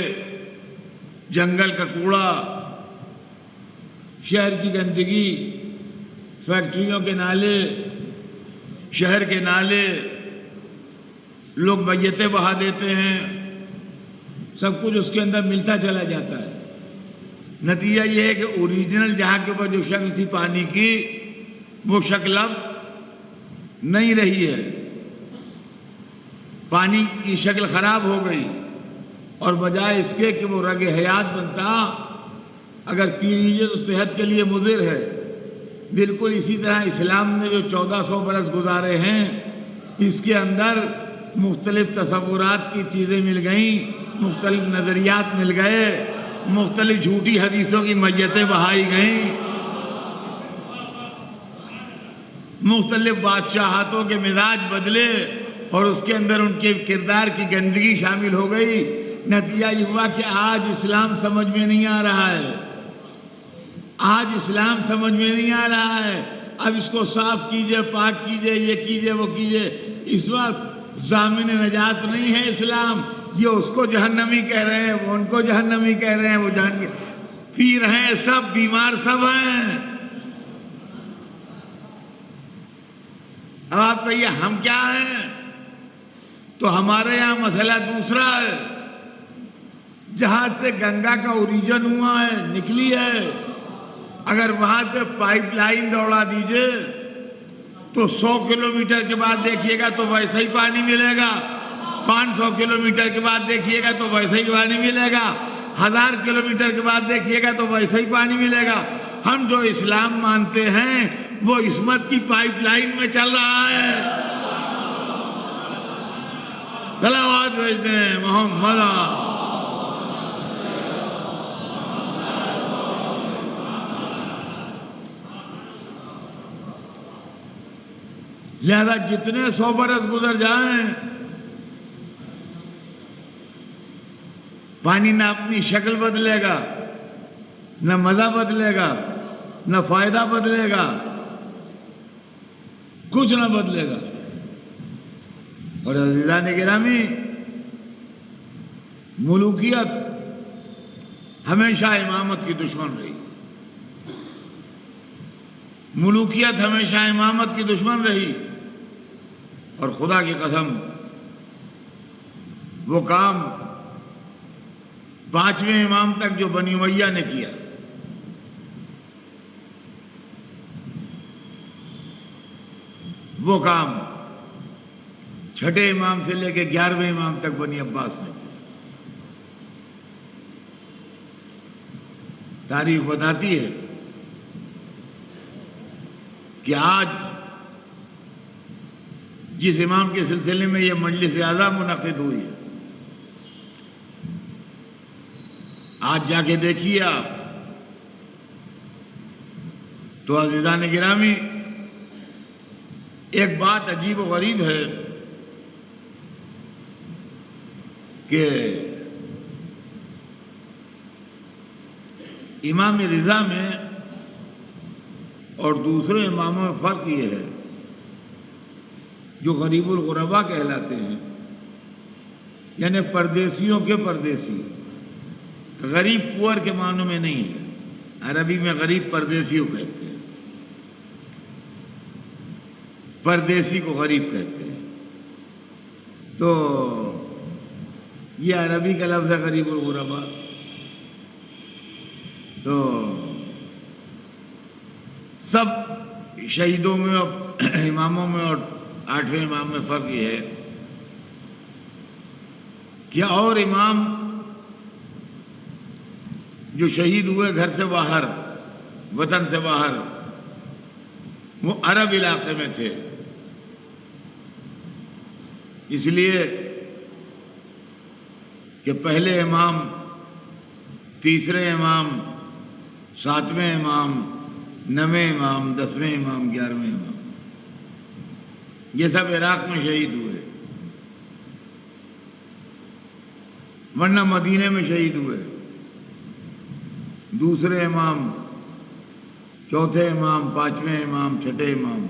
جنگل کا کوڑا، شہر کی گندگی، فیکٹریوں کے نالے، شہر کے نالے، لوگ میتیں بہا دیتے ہیں، سب کچھ اس کے اندر ملتا چلا جاتا ہے۔ نتیجہ یہ ہے کہ اوریجنل جہاں کے اوپر جو شکل تھی پانی کی، وہ شکل اب نہیں رہی ہے۔ پانی کی شکل خراب ہو گئی، اور بجائے اس کے کہ وہ رگ حیات بنتا، اگر پی لیجیے تو صحت کے لیے مضر ہے۔ بالکل اسی طرح اسلام نے جو 1400 برس گزارے ہیں، اس کے اندر مختلف تصورات کی چیزیں مل گئیں، مختلف نظریات مل گئے، مختلف جھوٹی حدیثوں کی میتیں بہائی گئیں، مختلف بادشاہتوں کے مزاج بدلے، اور اس کے اندر ان کے کردار کی گندگی شامل ہو گئی۔ نتیجہ یہ ہوا کہ آج اسلام سمجھ میں نہیں آ رہا ہے، آج اسلام سمجھ میں نہیں آ رہا ہے۔ اب اس کو صاف کیجئے، پاک کیجئے، یہ کیجئے، وہ کیجئے۔ اس وقت ضامن نجات نہیں ہے اسلام۔ یہ اس کو جہنمی کہہ رہے ہیں، وہ ان کو جہنمی کہہ رہے ہیں، وہ جہنمی پی رہے ہیں، سب بیمار سب ہیں۔ اب آپ کہیے ہم کیا ہیں؟ تو ہمارے یہاں مسئلہ دوسرا ہے۔ جہاں سے گنگا کا اوریجن ہوا ہے، نکلی ہے، اگر وہاں سے پائپ لائن دوڑا دیجئے تو 100 کلومیٹر کے بعد دیکھیے گا تو ویسا ہی پانی ملے گا، 500 کلومیٹر کے بعد دیکھیے گا تو ویسا ہی پانی ملے گا، 1000 کلومیٹر کے بعد دیکھیے گا تو ویسا ہی پانی ملے گا۔ ہم جو اسلام مانتے ہیں وہ عصمت کی پائپ لائن میں چل رہا ہے۔ صلوات بھیجتے ہیں محمد۔ لہذا جتنے 100 برس گزر جائیں پانی نہ اپنی شکل بدلے گا، نہ مزہ بدلے گا، نہ فائدہ بدلے گا، کچھ نہ بدلے گا۔ اور عزیزان گرامی، ملوکیت ہمیشہ امامت کی دشمن رہی، ملوکیت ہمیشہ امامت کی دشمن رہی، اور خدا کی قسم وہ کام 5ویں امام تک جو بنی امیہ نے کیا، وہ کام 6ٹھے امام سے لے کے 11ویں امام تک بنی عباس نے کیا۔ تاریخ بتاتی ہے کہ آج جس امام کے سلسلے میں یہ مجلس اعلیٰ منعقد ہوئی ہے، آج جا کے دیکھیے آپ تو عزیزان گرامی ایک بات عجیب و غریب ہے کہ امام رضا میں اور دوسرے اماموں میں فرق یہ ہے، جو غریب الغربا کہلاتے ہیں، یعنی پردیسیوں کے پردیسی، غریب پور کے معنوں میں نہیں ہے، عربی میں غریب پردیسیوں کہتے ہیں، پردیسی کو غریب کہتے ہیں، تو یہ عربی کا لفظ ہے غریب الغربا۔ تو سب شہیدوں میں اور اماموں میں اور 8ویں امام میں فرق یہ ہے کہ اور امام جو شہید ہوئے گھر سے باہر، وطن سے باہر، وہ عرب علاقے میں تھے، اس لیے کہ پہلے امام، تیسرے امام، 7ویں امام، 9ویں امام، 10ویں امام، 11ویں امام، یہ سب عراق میں شہید ہوئے، ورنہ مدینے میں شہید ہوئے۔ دوسرے امام، چوتھے امام، 5ویں امام، 6ٹھے امام،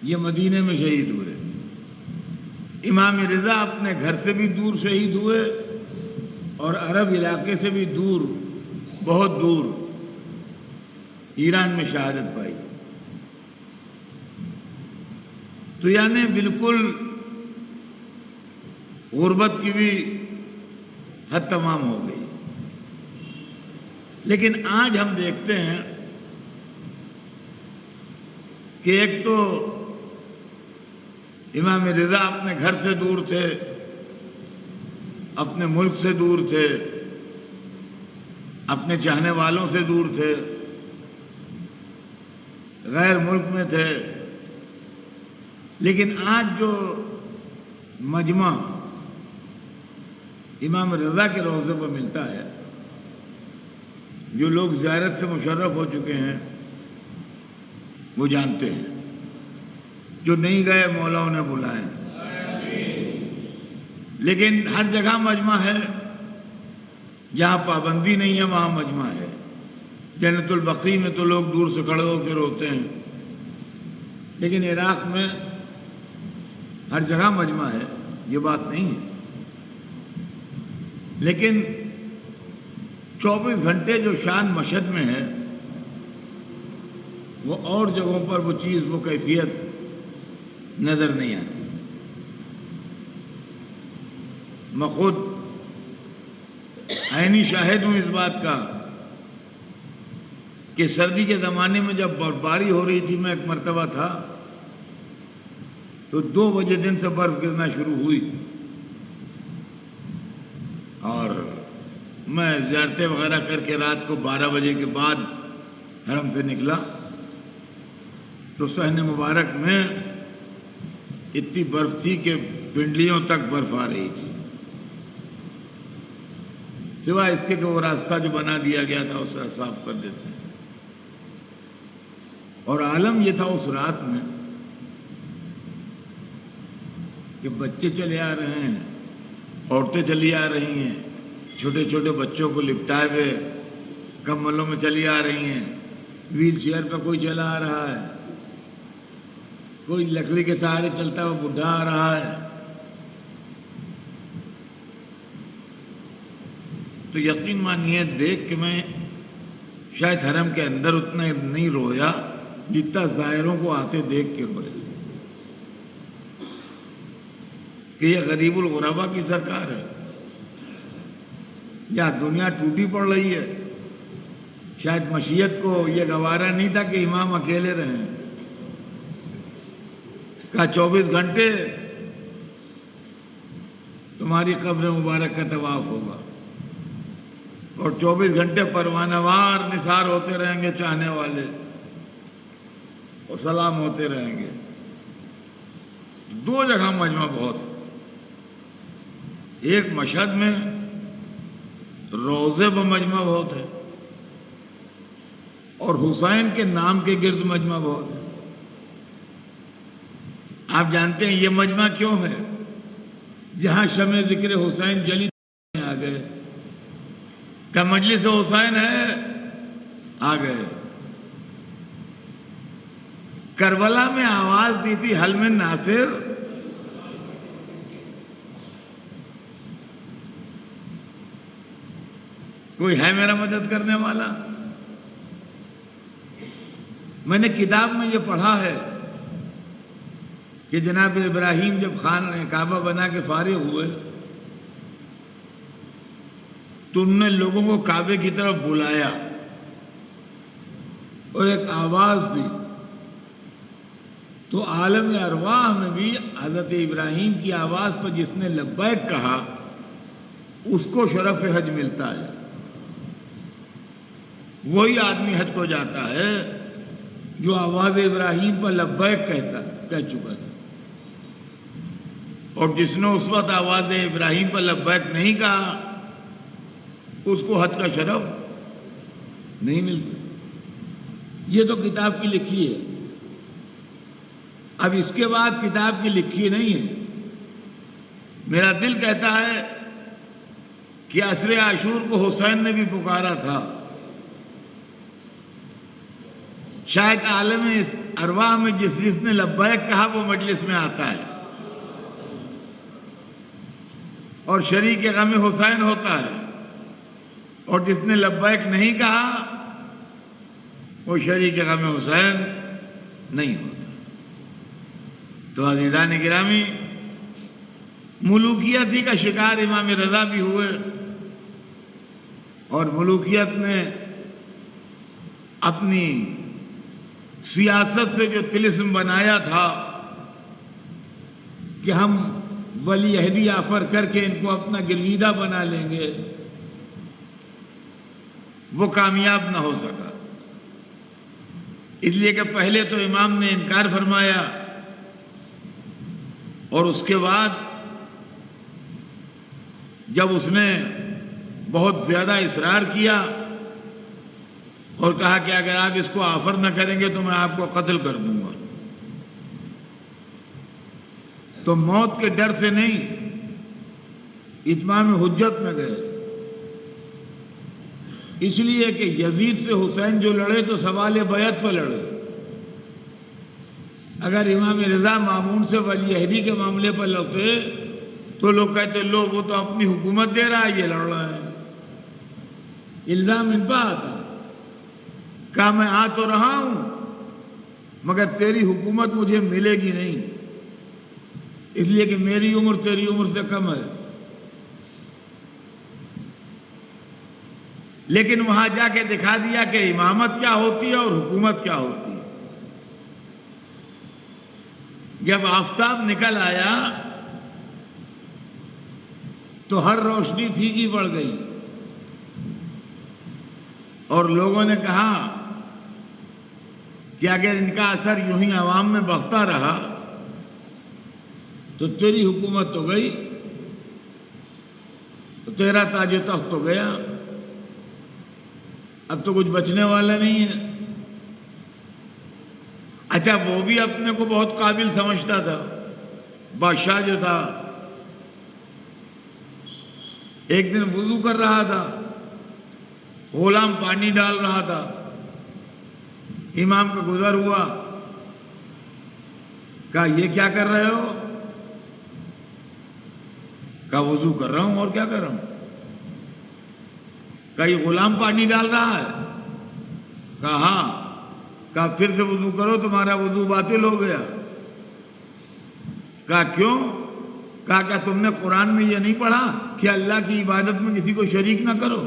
یہ مدینے میں شہید ہوئے۔ امام رضا اپنے گھر سے بھی دور شہید ہوئے اور عرب علاقے سے بھی دور، بہت دور، ایران میں شہادت پائی۔ تو یعنی بالکل غربت کی بھی حد تمام ہو گئی۔ لیکن آج ہم دیکھتے ہیں کہ ایک تو امام رضا اپنے گھر سے دور تھے، اپنے ملک سے دور تھے، اپنے چاہنے والوں سے دور تھے، غیر ملک میں تھے، لیکن آج جو مجمع امام رضا کے روضے پر ملتا ہے، جو لوگ زیارت سے مشرف ہو چکے ہیں وہ جانتے ہیں، جو نہیں گئے مولا انہیں بلائیں۔ لیکن ہر جگہ مجمع ہے، جہاں پابندی نہیں ہے وہاں مجمع ہے۔ جنت البقیع میں تو لوگ دور سے کھڑے ہو کے روتے ہیں، لیکن عراق میں ہر جگہ مجمع ہے، یہ بات نہیں ہے۔ لیکن 24 گھنٹے جو شان مشہد میں ہے، وہ اور جگہوں پر وہ چیز، وہ کیفیت نظر نہیں آتی۔ میں خود عینی شاہد ہوں اس بات کا کہ سردی کے زمانے میں جب برفباری ہو رہی تھی، میں ایک مرتبہ تھا تو 2 بجے دن سے برف گرنا شروع ہوئی، اور میں زیارتیں وغیرہ کر کے رات کو 12 بجے کے بعد حرم سے نکلا تو صحن مبارک میں اتنی برف تھی کہ پنڈلیوں تک برف آ رہی تھی، سوائے اس کے کہ وہ راستہ جو بنا دیا گیا تھا اسے صاف کر دیتے ہیں۔ اور عالم یہ تھا اس رات میں کہ بچے چلے آ رہے ہیں، عورتیں چلی آ رہی ہیں، چھوٹے چھوٹے بچوں کو لپٹائے ہوئے کمبلوں میں چلی آ رہی ہیں، ویل چیئر پہ کوئی چلا آ رہا ہے، کوئی لکڑی کے سہارے چلتا ہوا بڈھا آ رہا ہے۔ تو یقین مانیے دیکھ کہ میں شاید حرم کے اندر اتنا نہیں رویا جتنا ظاہروں کو آتے دیکھ کے رویا کہ یہ غریب الغربا کی سرکار ہے یا دنیا ٹوٹی پڑ رہی ہے۔ شاید مشیت کو یہ گوارا نہیں تھا کہ امام اکیلے رہیں، کہا 24 گھنٹے تمہاری قبر مبارک کا طواف ہوگا اور 24 گھنٹے پروانہ وار نثار ہوتے رہیں گے چاہنے والے اور سلام ہوتے رہیں گے۔ 2 جگہ مجمع بہت ہے، ایک مشہد میں روضے پر مجمع بہت ہے اور حسین کے نام کے گرد مجمع بہت ہے۔ آپ جانتے ہیں یہ مجمع کیوں ہے؟ جہاں شمع ذکر حسین جلی آ گئے، کیا مجلس حسین ہے؟ آ گئے۔ کربلا میں آواز دی تھی حل من ناصر، کوئی ہے میرا مدد کرنے والا؟ میں نے کتاب میں یہ پڑھا ہے کہ جناب ابراہیم جب خان کعبہ بنا کے فارغ ہوئے تو انہوں نے لوگوں کو کعبے کی طرف بلایا اور ایک آواز دی، تو عالم ارواح میں بھی حضرت ابراہیم کی آواز پر جس نے لبیک کہا اس کو شرف حج ملتا ہے، وہی آدمی حج کو جاتا ہے جو آواز ابراہیم پر لبیک کہہ چکا تھا، اور جس نے اس وقت آواز ابراہیم پر لبیک نہیں کہا اس کو حج کا شرف نہیں ملتا۔ یہ تو کتاب کی لکھی ہے، اب اس کے بعد کتاب کی لکھی نہیں ہے۔ میرا دل کہتا ہے کہ عصر عاشور کو حسین نے بھی پکارا تھا، شاید عالم ارواح میں جس نے لبیک کہا وہ مجلس میں آتا ہے اور شریک غم حسین ہوتا ہے، اور جس نے لبیک نہیں کہا وہ شریک غم حسین نہیں ہوتا۔ تو عزیزان گرامی، ملوکیت ہی کا شکار امام رضا بھی ہوئے، اور ملوکیت نے اپنی سیاست سے جو طلسم بنایا تھا کہ ہم ولی عہدی آفر کر کے ان کو اپنا گرویدہ بنا لیں گے، وہ کامیاب نہ ہو سکا، اس لیے کہ پہلے تو امام نے انکار فرمایا اور اس کے بعد جب اس نے بہت زیادہ اصرار کیا اور کہا کہ اگر آپ اس کو آفر نہ کریں گے تو میں آپ کو قتل کر دوں گا، تو موت کے ڈر سے نہیں اتمام حجت میں گئے، اس لیے کہ یزید سے حسین جو لڑے تو سوال بیعت پر لڑے۔ اگر امام رضا مامون سے ولی عہدی کے معاملے پر لڑتے تو لوگ کہتے لو وہ تو اپنی حکومت دے رہا ہے، یہ لڑ رہا ہے، الزام ان پہ آتا۔ کہا میں آ تو رہا ہوں مگر تیری حکومت مجھے ملے گی نہیں، اس لیے کہ میری عمر تیری عمر سے کم ہے۔ لیکن وہاں جا کے دکھا دیا کہ امامت کیا ہوتی ہے اور حکومت کیا ہوتی ہے۔ جب آفتاب نکل آیا تو ہر روشنی پھیکی پڑ گئی، اور لوگوں نے کہا کہ اگر ان کا اثر یوں ہی عوام میں بڑھتا رہا تو تیری حکومت تو گئی، تو تیرا تاج و تخت تو گیا، اب تو کچھ بچنے والا نہیں ہے۔ اچھا، وہ بھی اپنے کو بہت قابل سمجھتا تھا، بادشاہ جو تھا، ایک دن وضو کر رہا تھا، غلام پانی ڈال رہا تھا، امام کا گزر ہوا، کہا یہ کیا کر رہے ہو؟ کہا وضو کر رہا ہوں، اور کیا کر رہا ہوں؟ کہا یہ غلام پانی ڈال رہا ہے؟ کہا ہاں۔ کہا پھر سے وضو کرو، تمہارا وضو باطل ہو گیا۔ کہا کیوں؟ کہا کیا تم نے قرآن میں یہ نہیں پڑھا کہ اللہ کی عبادت میں کسی کو شریک نہ کرو؟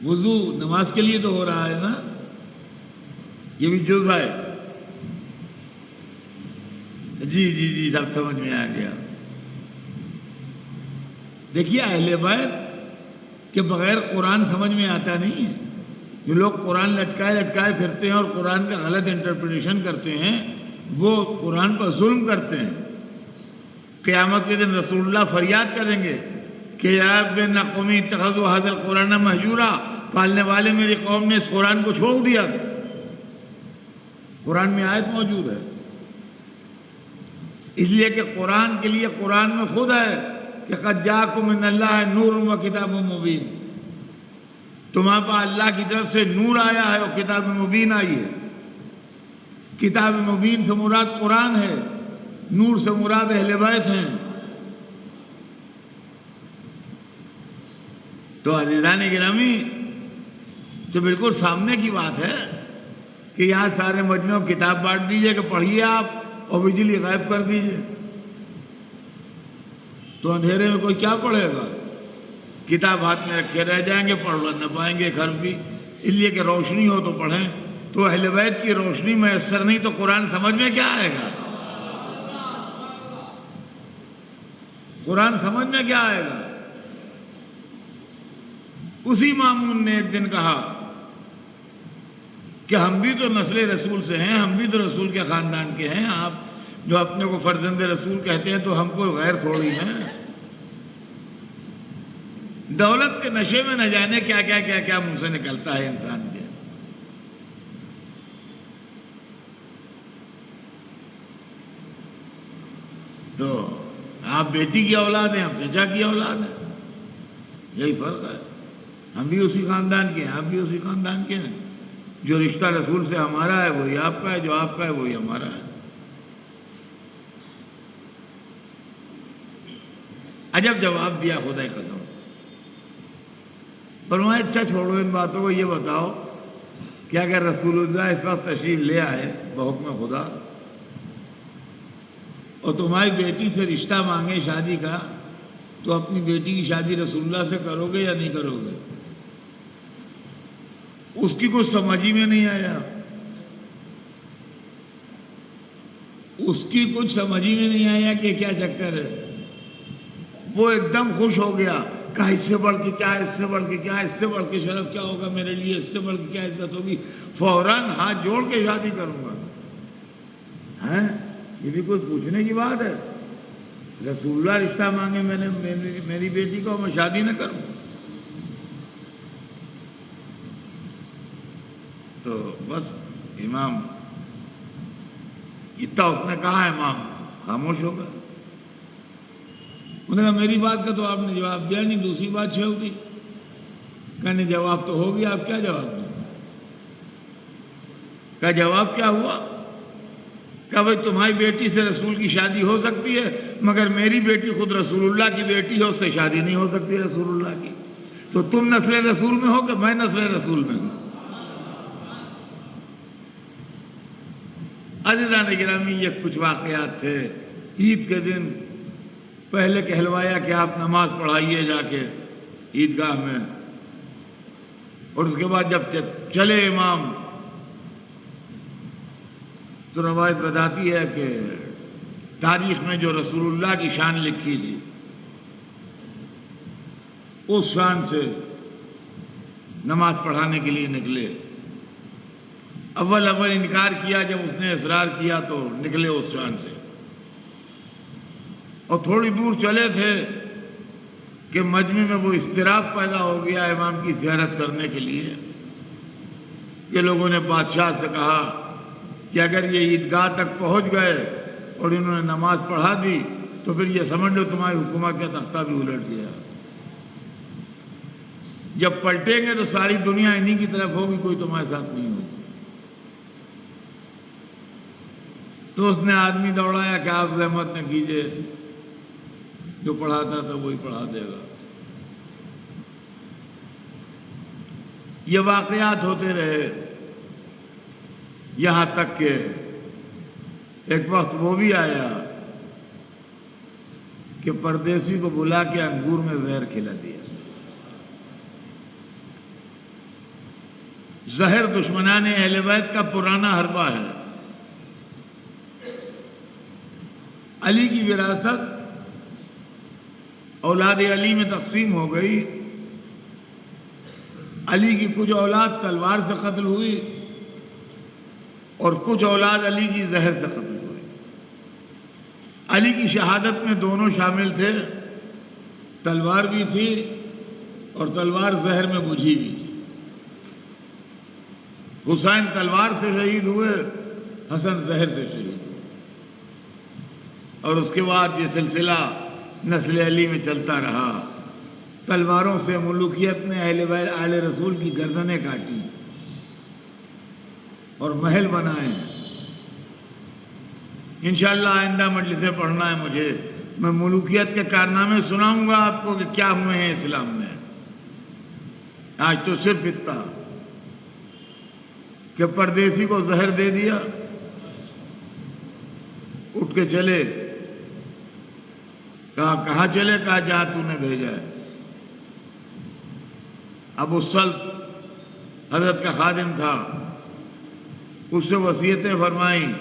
وضو نماز کے لیے تو ہو رہا ہے نا، یہ بھی جز ہے۔ جی جی جی، سب سمجھ میں آ گیا۔ دیکھیے، اہل بیت کے بغیر قرآن سمجھ میں آتا نہیں ہے۔ جو لوگ قرآن لٹکائے لٹکائے پھرتے ہیں اور قرآن کا غلط انٹرپریٹیشن کرتے ہیں، وہ قرآن پر ظلم کرتے ہیں۔ قیامت کے دن رسول اللہ فریاد کریں گے کہ یا رب ان قومی اتخذوا ھذا القرآن مہجورا، پالنے والے میری قوم نے اس قرآن کو چھوڑ دیا۔ قرآن میں آیت موجود ہے، اس لیے کہ قرآن کے لیے قرآن میں خود ہے کہ قد جاءکم من اللہ نور و کتاب مبین، تمہاں پر اللہ کی طرف سے نور آیا ہے اور کتاب مبین آئی ہے۔ کتاب مبین سے مراد قرآن ہے، نور سے مراد اہل بیت ہیں۔ تو عزیزان گرامی، تو بالکل سامنے کی بات ہے کہ یہاں سارے مجمع کتاب بانٹ دیجئے کہ پڑھیے آپ اور بجلی غائب کر دیجئے، تو اندھیرے میں کوئی کیا پڑھے گا؟ کتاب ہاتھ میں رکھے رہ جائیں گے، پڑھ نہ پائیں گے ایک حرف بھی۔ اس لیے کہ روشنی ہو تو پڑھیں۔ تو اہل بیت کی روشنی میسر نہیں تو قرآن سمجھ میں کیا آئے گا؟ قرآن سمجھ میں کیا آئے گا؟ اسی مامون نے ایک دن کہا کہ ہم بھی تو نسل رسول سے ہیں، ہم بھی تو رسول کے خاندان کے ہیں، آپ جو اپنے کو فرزند رسول کہتے ہیں تو ہم کو غیر تھوڑی ہیں۔ دولت کے نشے میں نہ جانے کیا کیا کیا کیا منہ سے نکلتا ہے انسان کے۔ تو آپ بیٹی کی اولاد ہیں، ہم چچا کی اولاد ہیں، یہی فرق ہے۔ ہم بھی اسی خاندان کے ہیں، آپ بھی اسی خاندان کے ہیں۔ جو رشتہ رسول سے ہمارا ہے وہی آپ کا ہے، جو آپ کا ہے وہی ہمارا ہے۔ عجب جواب دیا خدا قسم۔ فرمایا اچھا چھوڑو ان باتوں کو، یہ بتاؤ کہ اگر رسول اللہ اس وقت تشریف لے آئے بحکم خدا اور تمہاری بیٹی سے رشتہ مانگے شادی کا، تو اپنی بیٹی کی شادی رسول اللہ سے کرو گے یا نہیں کرو گے؟ اس کی کچھ سمجھ ہی میں نہیں آیا، اس کی کچھ سمجھ ہی میں نہیں آیا کہ کیا چکر ہے۔ وہ ایک دم خوش ہو گیا، کہا اس سے بڑھ کے کیا، اس سے بڑھ کے کیا، اس سے بڑھ کے شرف کیا ہوگا میرے لیے، اس سے بڑھ کے کیا عزت ہوگی، فوراً ہاتھ جوڑ کے شادی کروں گا۔ ہیں، یہ بھی کوئی پوچھنے کی بات ہے؟ رسول اللہ رشتہ مانگے میں نے میری بیٹی کو، میں شادی نہ کروں؟ تو بس امام اتنا اس نے کہا، امام خاموش ہو گئے۔ انہوں نے کہا میری بات کا تو آپ نے جواب دیا نہیں، دوسری بات چھیڑ دی۔ کہنے جواب تو ہو گیا، آپ کیا جواب دیں؟ کہا جواب کیا ہوا؟ کہا بھائی تمہاری بیٹی سے رسول کی شادی ہو سکتی ہے، مگر میری بیٹی خود رسول اللہ کی بیٹی ہے، اس سے شادی نہیں ہو سکتی رسول اللہ کی۔ تو تم نسل رسول میں ہو کہ میں نسل رسول میں ہوں؟ عزیزان گرامی، یہ کچھ واقعات تھے۔ عید کے دن پہلے کہلوایا کہ آپ نماز پڑھائیے جا کے عیدگاہ میں، اور اس کے بعد جب چلے امام تو روایت بتاتی ہے کہ تاریخ میں جو رسول اللہ کی شان لکھی تھی اس شان سے نماز پڑھانے کے لیے نکلے۔ اول انکار کیا، جب اس نے اصرار کیا تو نکلے اس شان سے، اور تھوڑی دور چلے تھے کہ مجمع میں وہ اضطراب پیدا ہو گیا امام کی زیارت کرنے کے لیے، کہ لوگوں نے بادشاہ سے کہا کہ اگر یہ عیدگاہ تک پہنچ گئے اور انہوں نے نماز پڑھا دی تو پھر یہ سمجھ لو تمہاری حکومت کا تختہ بھی الٹ گیا، جب پلٹیں گے تو ساری دنیا انہی کی طرف ہوگی، کوئی تمہارے ساتھ نہیں ہوگی۔ تو اس نے آدمی دوڑایا کہ آپ زحمت نہ کیجئے، جو پڑھاتا تھا وہی پڑھا دے گا۔ یہ واقعات ہوتے رہے یہاں تک کہ ایک وقت وہ بھی آیا کہ پردیسی کو بلا کے انگور میں زہر کھلا دیا۔ زہر دشمنان اہل بیت کا پرانا حربہ ہے۔ علی کی وراثت اولاد علی میں تقسیم ہو گئی، علی کی کچھ اولاد تلوار سے قتل ہوئی اور کچھ اولاد علی کی زہر سے قتل ہوئی۔ علی کی شہادت میں دونوں شامل تھے، تلوار بھی تھی اور تلوار زہر میں بجھی بھی تھی۔ حسین تلوار سے شہید ہوئے، حسن زہر سے شہید ہوئے، اور اس کے بعد یہ سلسلہ نسل علی میں چلتا رہا۔ تلواروں سے ملوکیت نے اہل رسول کی گردنیں کاٹی اور محل بنائے۔ انشاءاللہ آئندہ مجلسیں پڑھنا ہے مجھے، میں ملوکیت کے کارنامے سناؤں گا آپ کو کہ کیا ہوئے ہیں اسلام میں۔ آج تو صرف اتنا کہ پردیسی کو زہر دے دیا، اٹھ کے چلے، کہا کہاں چلے؟ کہا جہاں تو نے بھیجا ہے۔ ابو الصلت حضرت کا خادم تھا، اس سے وصیتیں فرمائیں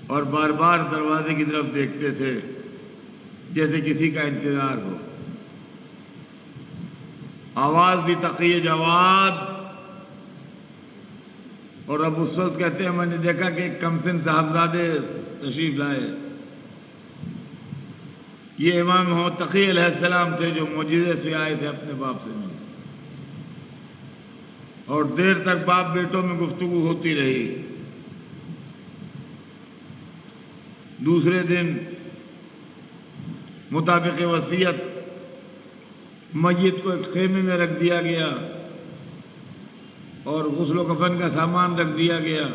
اور بار بار دروازے کی طرف دیکھتے تھے جیسے کسی کا انتظار ہو۔ آواز دی تقی جواد، اور ابو الصلت کہتے ہیں میں نے دیکھا کہ ایک کمسن صاحبزادے تشریف لائے۔ یہ امام محمد تقی علیہ السلام تھے جو معجزے سے آئے تھے اپنے باپ سے ملنے، اور دیر تک باپ بیٹوں میں گفتگو ہوتی رہی۔ دوسرے دن مطابق وصیت میت کو ایک خیمے میں رکھ دیا گیا اور غسل و کفن کا سامان رکھ دیا گیا۔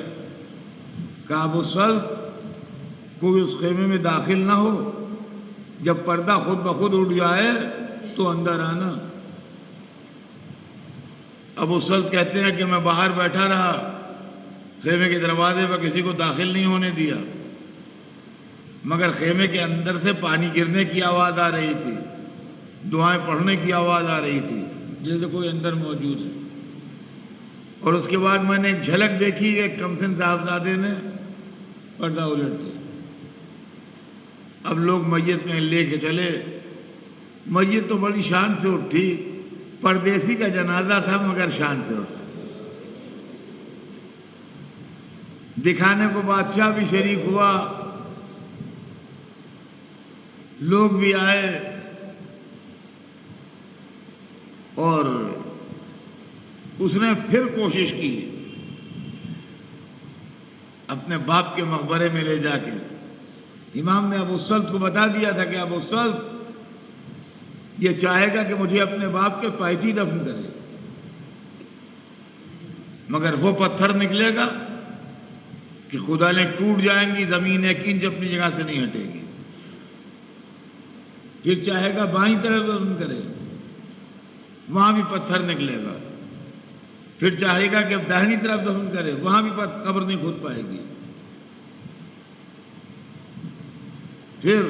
کہا ابو الصلت کوئی اس خیمے میں داخل نہ ہو، جب پردہ خود بخود اٹھ جائے تو اندر آنا۔ ابو الصلت کہتے ہیں کہ میں باہر بیٹھا رہا، خیمے کے دروازے پر کسی کو داخل نہیں ہونے دیا، مگر خیمے کے اندر سے پانی گرنے کی آواز آ رہی تھی، دعائیں پڑھنے کی آواز آ رہی تھی، جیسے کوئی اندر موجود ہے۔ اور اس کے بعد میں نے ایک جھلک دیکھی کہ کمسن صاحبزادے نے پردہ الٹ دیا۔ اب لوگ میت میں لے کے چلے، میت تو بڑی شان سے اٹھی، پردیسی کا جنازہ تھا مگر شان سے اٹھا۔ دکھانے کو بادشاہ بھی شریک ہوا، لوگ بھی آئے، اور اس نے پھر کوشش کی اپنے باپ کے مقبرے میں لے جا کے۔ امام نے ابو الصلت کو بتا دیا تھا کہ ابو الصلت یہ چاہے گا کہ مجھے اپنے باپ کے پائیتی دفن کرے، مگر وہ پتھر نکلے گا کہ خدائیں ٹوٹ جائیں گی، زمین ایک انچ اپنی جگہ سے نہیں ہٹے گی۔ پھر چاہے گا بائیں طرف دفن کرے، وہاں بھی پتھر نکلے گا۔ پھر چاہے گا کہ اب داہنی طرف دفن کرے، وہاں بھی قبر نہیں کھود پائے گی۔ پھر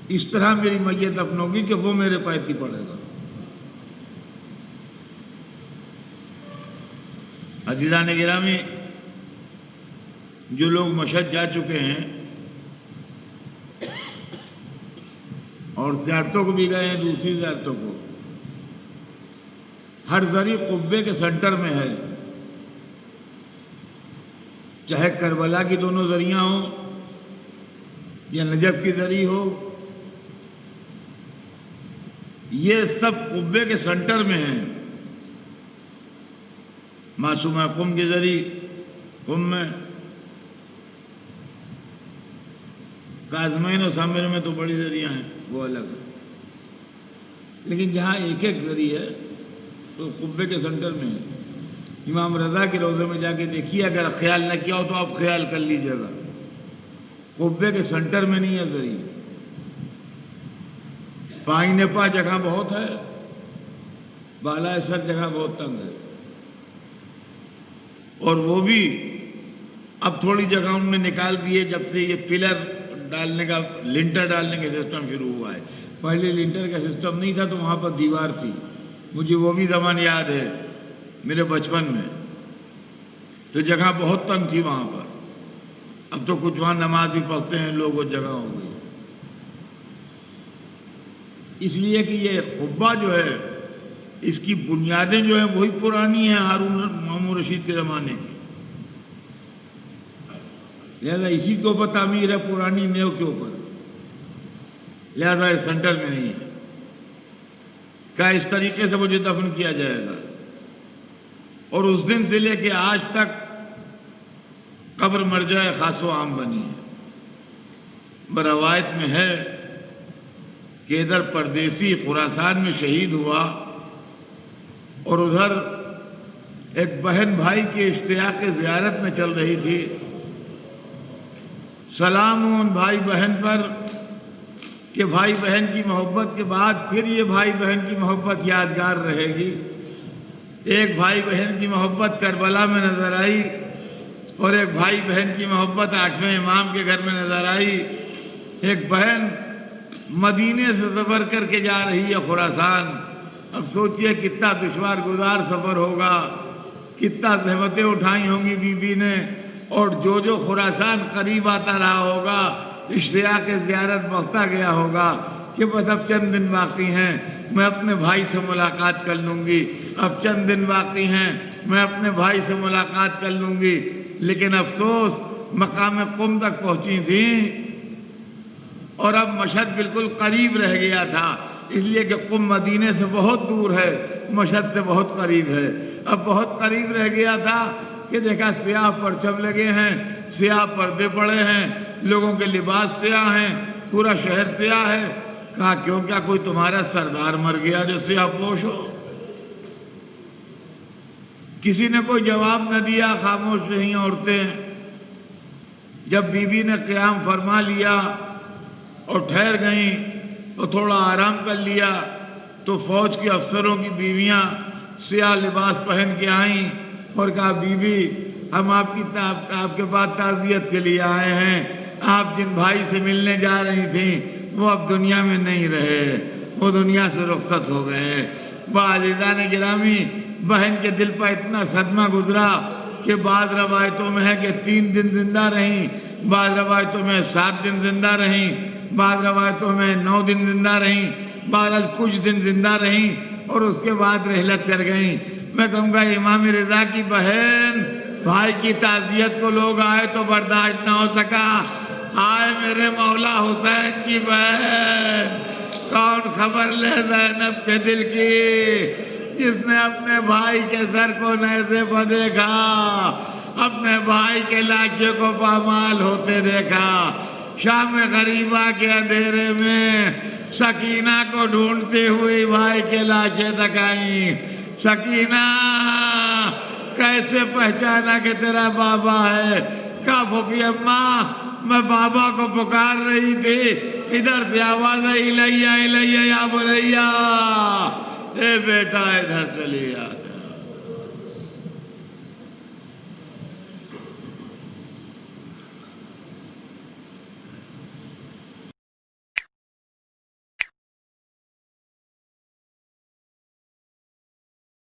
اس طرح میری میت دفن ہوگی کہ وہ میرے پائتی پڑے گا۔ عزیزان گرامی، جو لوگ مشہد جا چکے ہیں اور زیارتوں کو بھی گئے ہیں، دوسری زیارتوں کو، ہر زری قبے کے سینٹر میں ہے، چاہے کربلا کی دونوں زریاں ہوں یا نجف کی زری ہو، یہ سب قبے کے سینٹر میں ہیں۔ معصومہ قم کی زری قم میں، کاظمین و سامر میں تو بڑی زریاں ہیں، وہ الگ ہے، لیکن جہاں ایک ایک زری ہے تو قبے کے سینٹر میں ہے۔ امام رضا کے روضے میں جا کے دیکھیے، اگر خیال نہ کیا ہو تو آپ خیال کر لیجیے گا، قبے کے سینٹر میں نہیں ہے زری۔ پائیں پا جگہ بہت ہے، بالا سر جگہ بہت تنگ ہے، اور وہ بھی اب تھوڑی جگہ انہوں نے نکال دیے جب سے یہ پلر ڈالنے کا، لنٹر ڈالنے کا سسٹم شروع ہوا ہے۔ پہلے لنٹر کا سسٹم نہیں تھا تو وہاں پر دیوار تھی، مجھے وہ بھی زمان یاد ہے میرے بچپن میں، تو جگہ بہت تنگ تھی وہاں پر۔ اب تو کچھ وہاں نماز بھی پڑھتے ہیں لوگ، وہ جگہ ہو گئی، اس لیے کہ یہ قبہ جو ہے اس کی بنیادیں جو ہیں وہی پرانی ہیں ہارون مامون رشید کے زمانے کی، لہذا اسی کے اوپر تعمیر ہے، پرانی نیو کے اوپر، لہذا اس سینٹر میں نہیں ہے۔ کیا اس طریقے سے مجھے دفن کیا جائے گا، اور اس دن سے لے کے آج تک قبر مرجع خاص و عام بنی ہے۔ روایت میں ہے کہ ادھر پردیسی خراسان میں شہید ہوا، اور ادھر ایک بہن بھائی کے اشتیاق زیارت میں چل رہی تھی، سلام ان بھائی بہن پر کہ بھائی بہن کی محبت کے بعد پھر یہ بھائی بہن کی محبت یادگار رہے گی۔ ایک بھائی بہن کی محبت کربلا میں نظر آئی، اور ایک بھائی بہن کی محبت 8ویں امام کے گھر میں نظر آئی۔ ایک بہن مدینے سے سفر کر کے جا رہی ہے خراسان، اب سوچئے کتنا دشوار گزار سفر ہوگا، کتنا زحمتیں اٹھائی ہوں گی بی بی نے، اور جو جو خراسان قریب آتا رہا ہوگا اشتیاق زیارت بڑھتا گیا ہوگا کہ بس اب چند دن باقی ہیں میں اپنے بھائی سے ملاقات کر لوں گی، اب چند دن باقی ہیں میں اپنے بھائی سے ملاقات کر لوں گی۔ لیکن افسوس مقام قم تک پہنچی تھیں اور اب مشہد بالکل قریب رہ گیا تھا، اس لیے کہ قم مدینے سے بہت دور ہے، مشہد سے بہت قریب ہے۔ اب بہت قریب رہ گیا تھا کہ دیکھا سیاہ پرچم لگے ہیں، سیاہ پردے پڑے ہیں، لوگوں کے لباس سیاہ ہیں، پورا شہر سیاہ ہے۔ کہا کیوں، کیا کوئی تمہارا سردار مر گیا جو سیاہ پوش ہو؟ کسی نے کوئی جواب نہ دیا، خاموش رہیں عورتیں۔ جب بی بی نے قیام فرما لیا اور ٹھہر گئیں تو تھوڑا آرام کر لیا، تو فوج کے افسروں کی بیویاں سیاہ لباس پہن کے آئیں اور کہا بی بی ہم آپ کے پاس تعزیت کے لیے آئے ہیں، آپ جن بھائی سے ملنے جا رہی تھیں وہ اب دنیا میں نہیں رہے، وہ دنیا سے رخصت ہو گئے۔ عزیزان گرامی، بہن کے دل پر اتنا صدمہ گزرا کہ بعض روایتوں میں ہے کہ 3 دن زندہ رہیں، بعض روایتوں میں 7 دن زندہ رہیں، بعض روایتوں میں 9 دن زندہ رہیں، بہرحال کچھ دن زندہ رہیں اور اس کے بعد رحلت کر گئیں۔ میں کہوں گا امام رضا کی بہن بھائی کی تعزیت کو لوگ آئے تو برداشت نہ ہو سکا، آئے میرے مولا حسین کی بہن، کون خبر لے زینب کے دل کی، جس نے اپنے بھائی کے سر کو نیزے پر دیکھا، اپنے بھائی کے لاشے کو پامال ہوتے دیکھا، شام غریبہ کے اندھیرے میں سکینہ کو ڈھونڈتے ہوئے بھائی کے لاشیں تک آئیں۔ سکینہ کیسے پہچانا کہ تیرا بابا ہے؟ کہا پھوپھی اماں میں بابا کو پکار رہی تھی، ادھر سے آواز آئی الیہ الیہ یا بلیہ، اے بیٹا ادھر چلی آ۔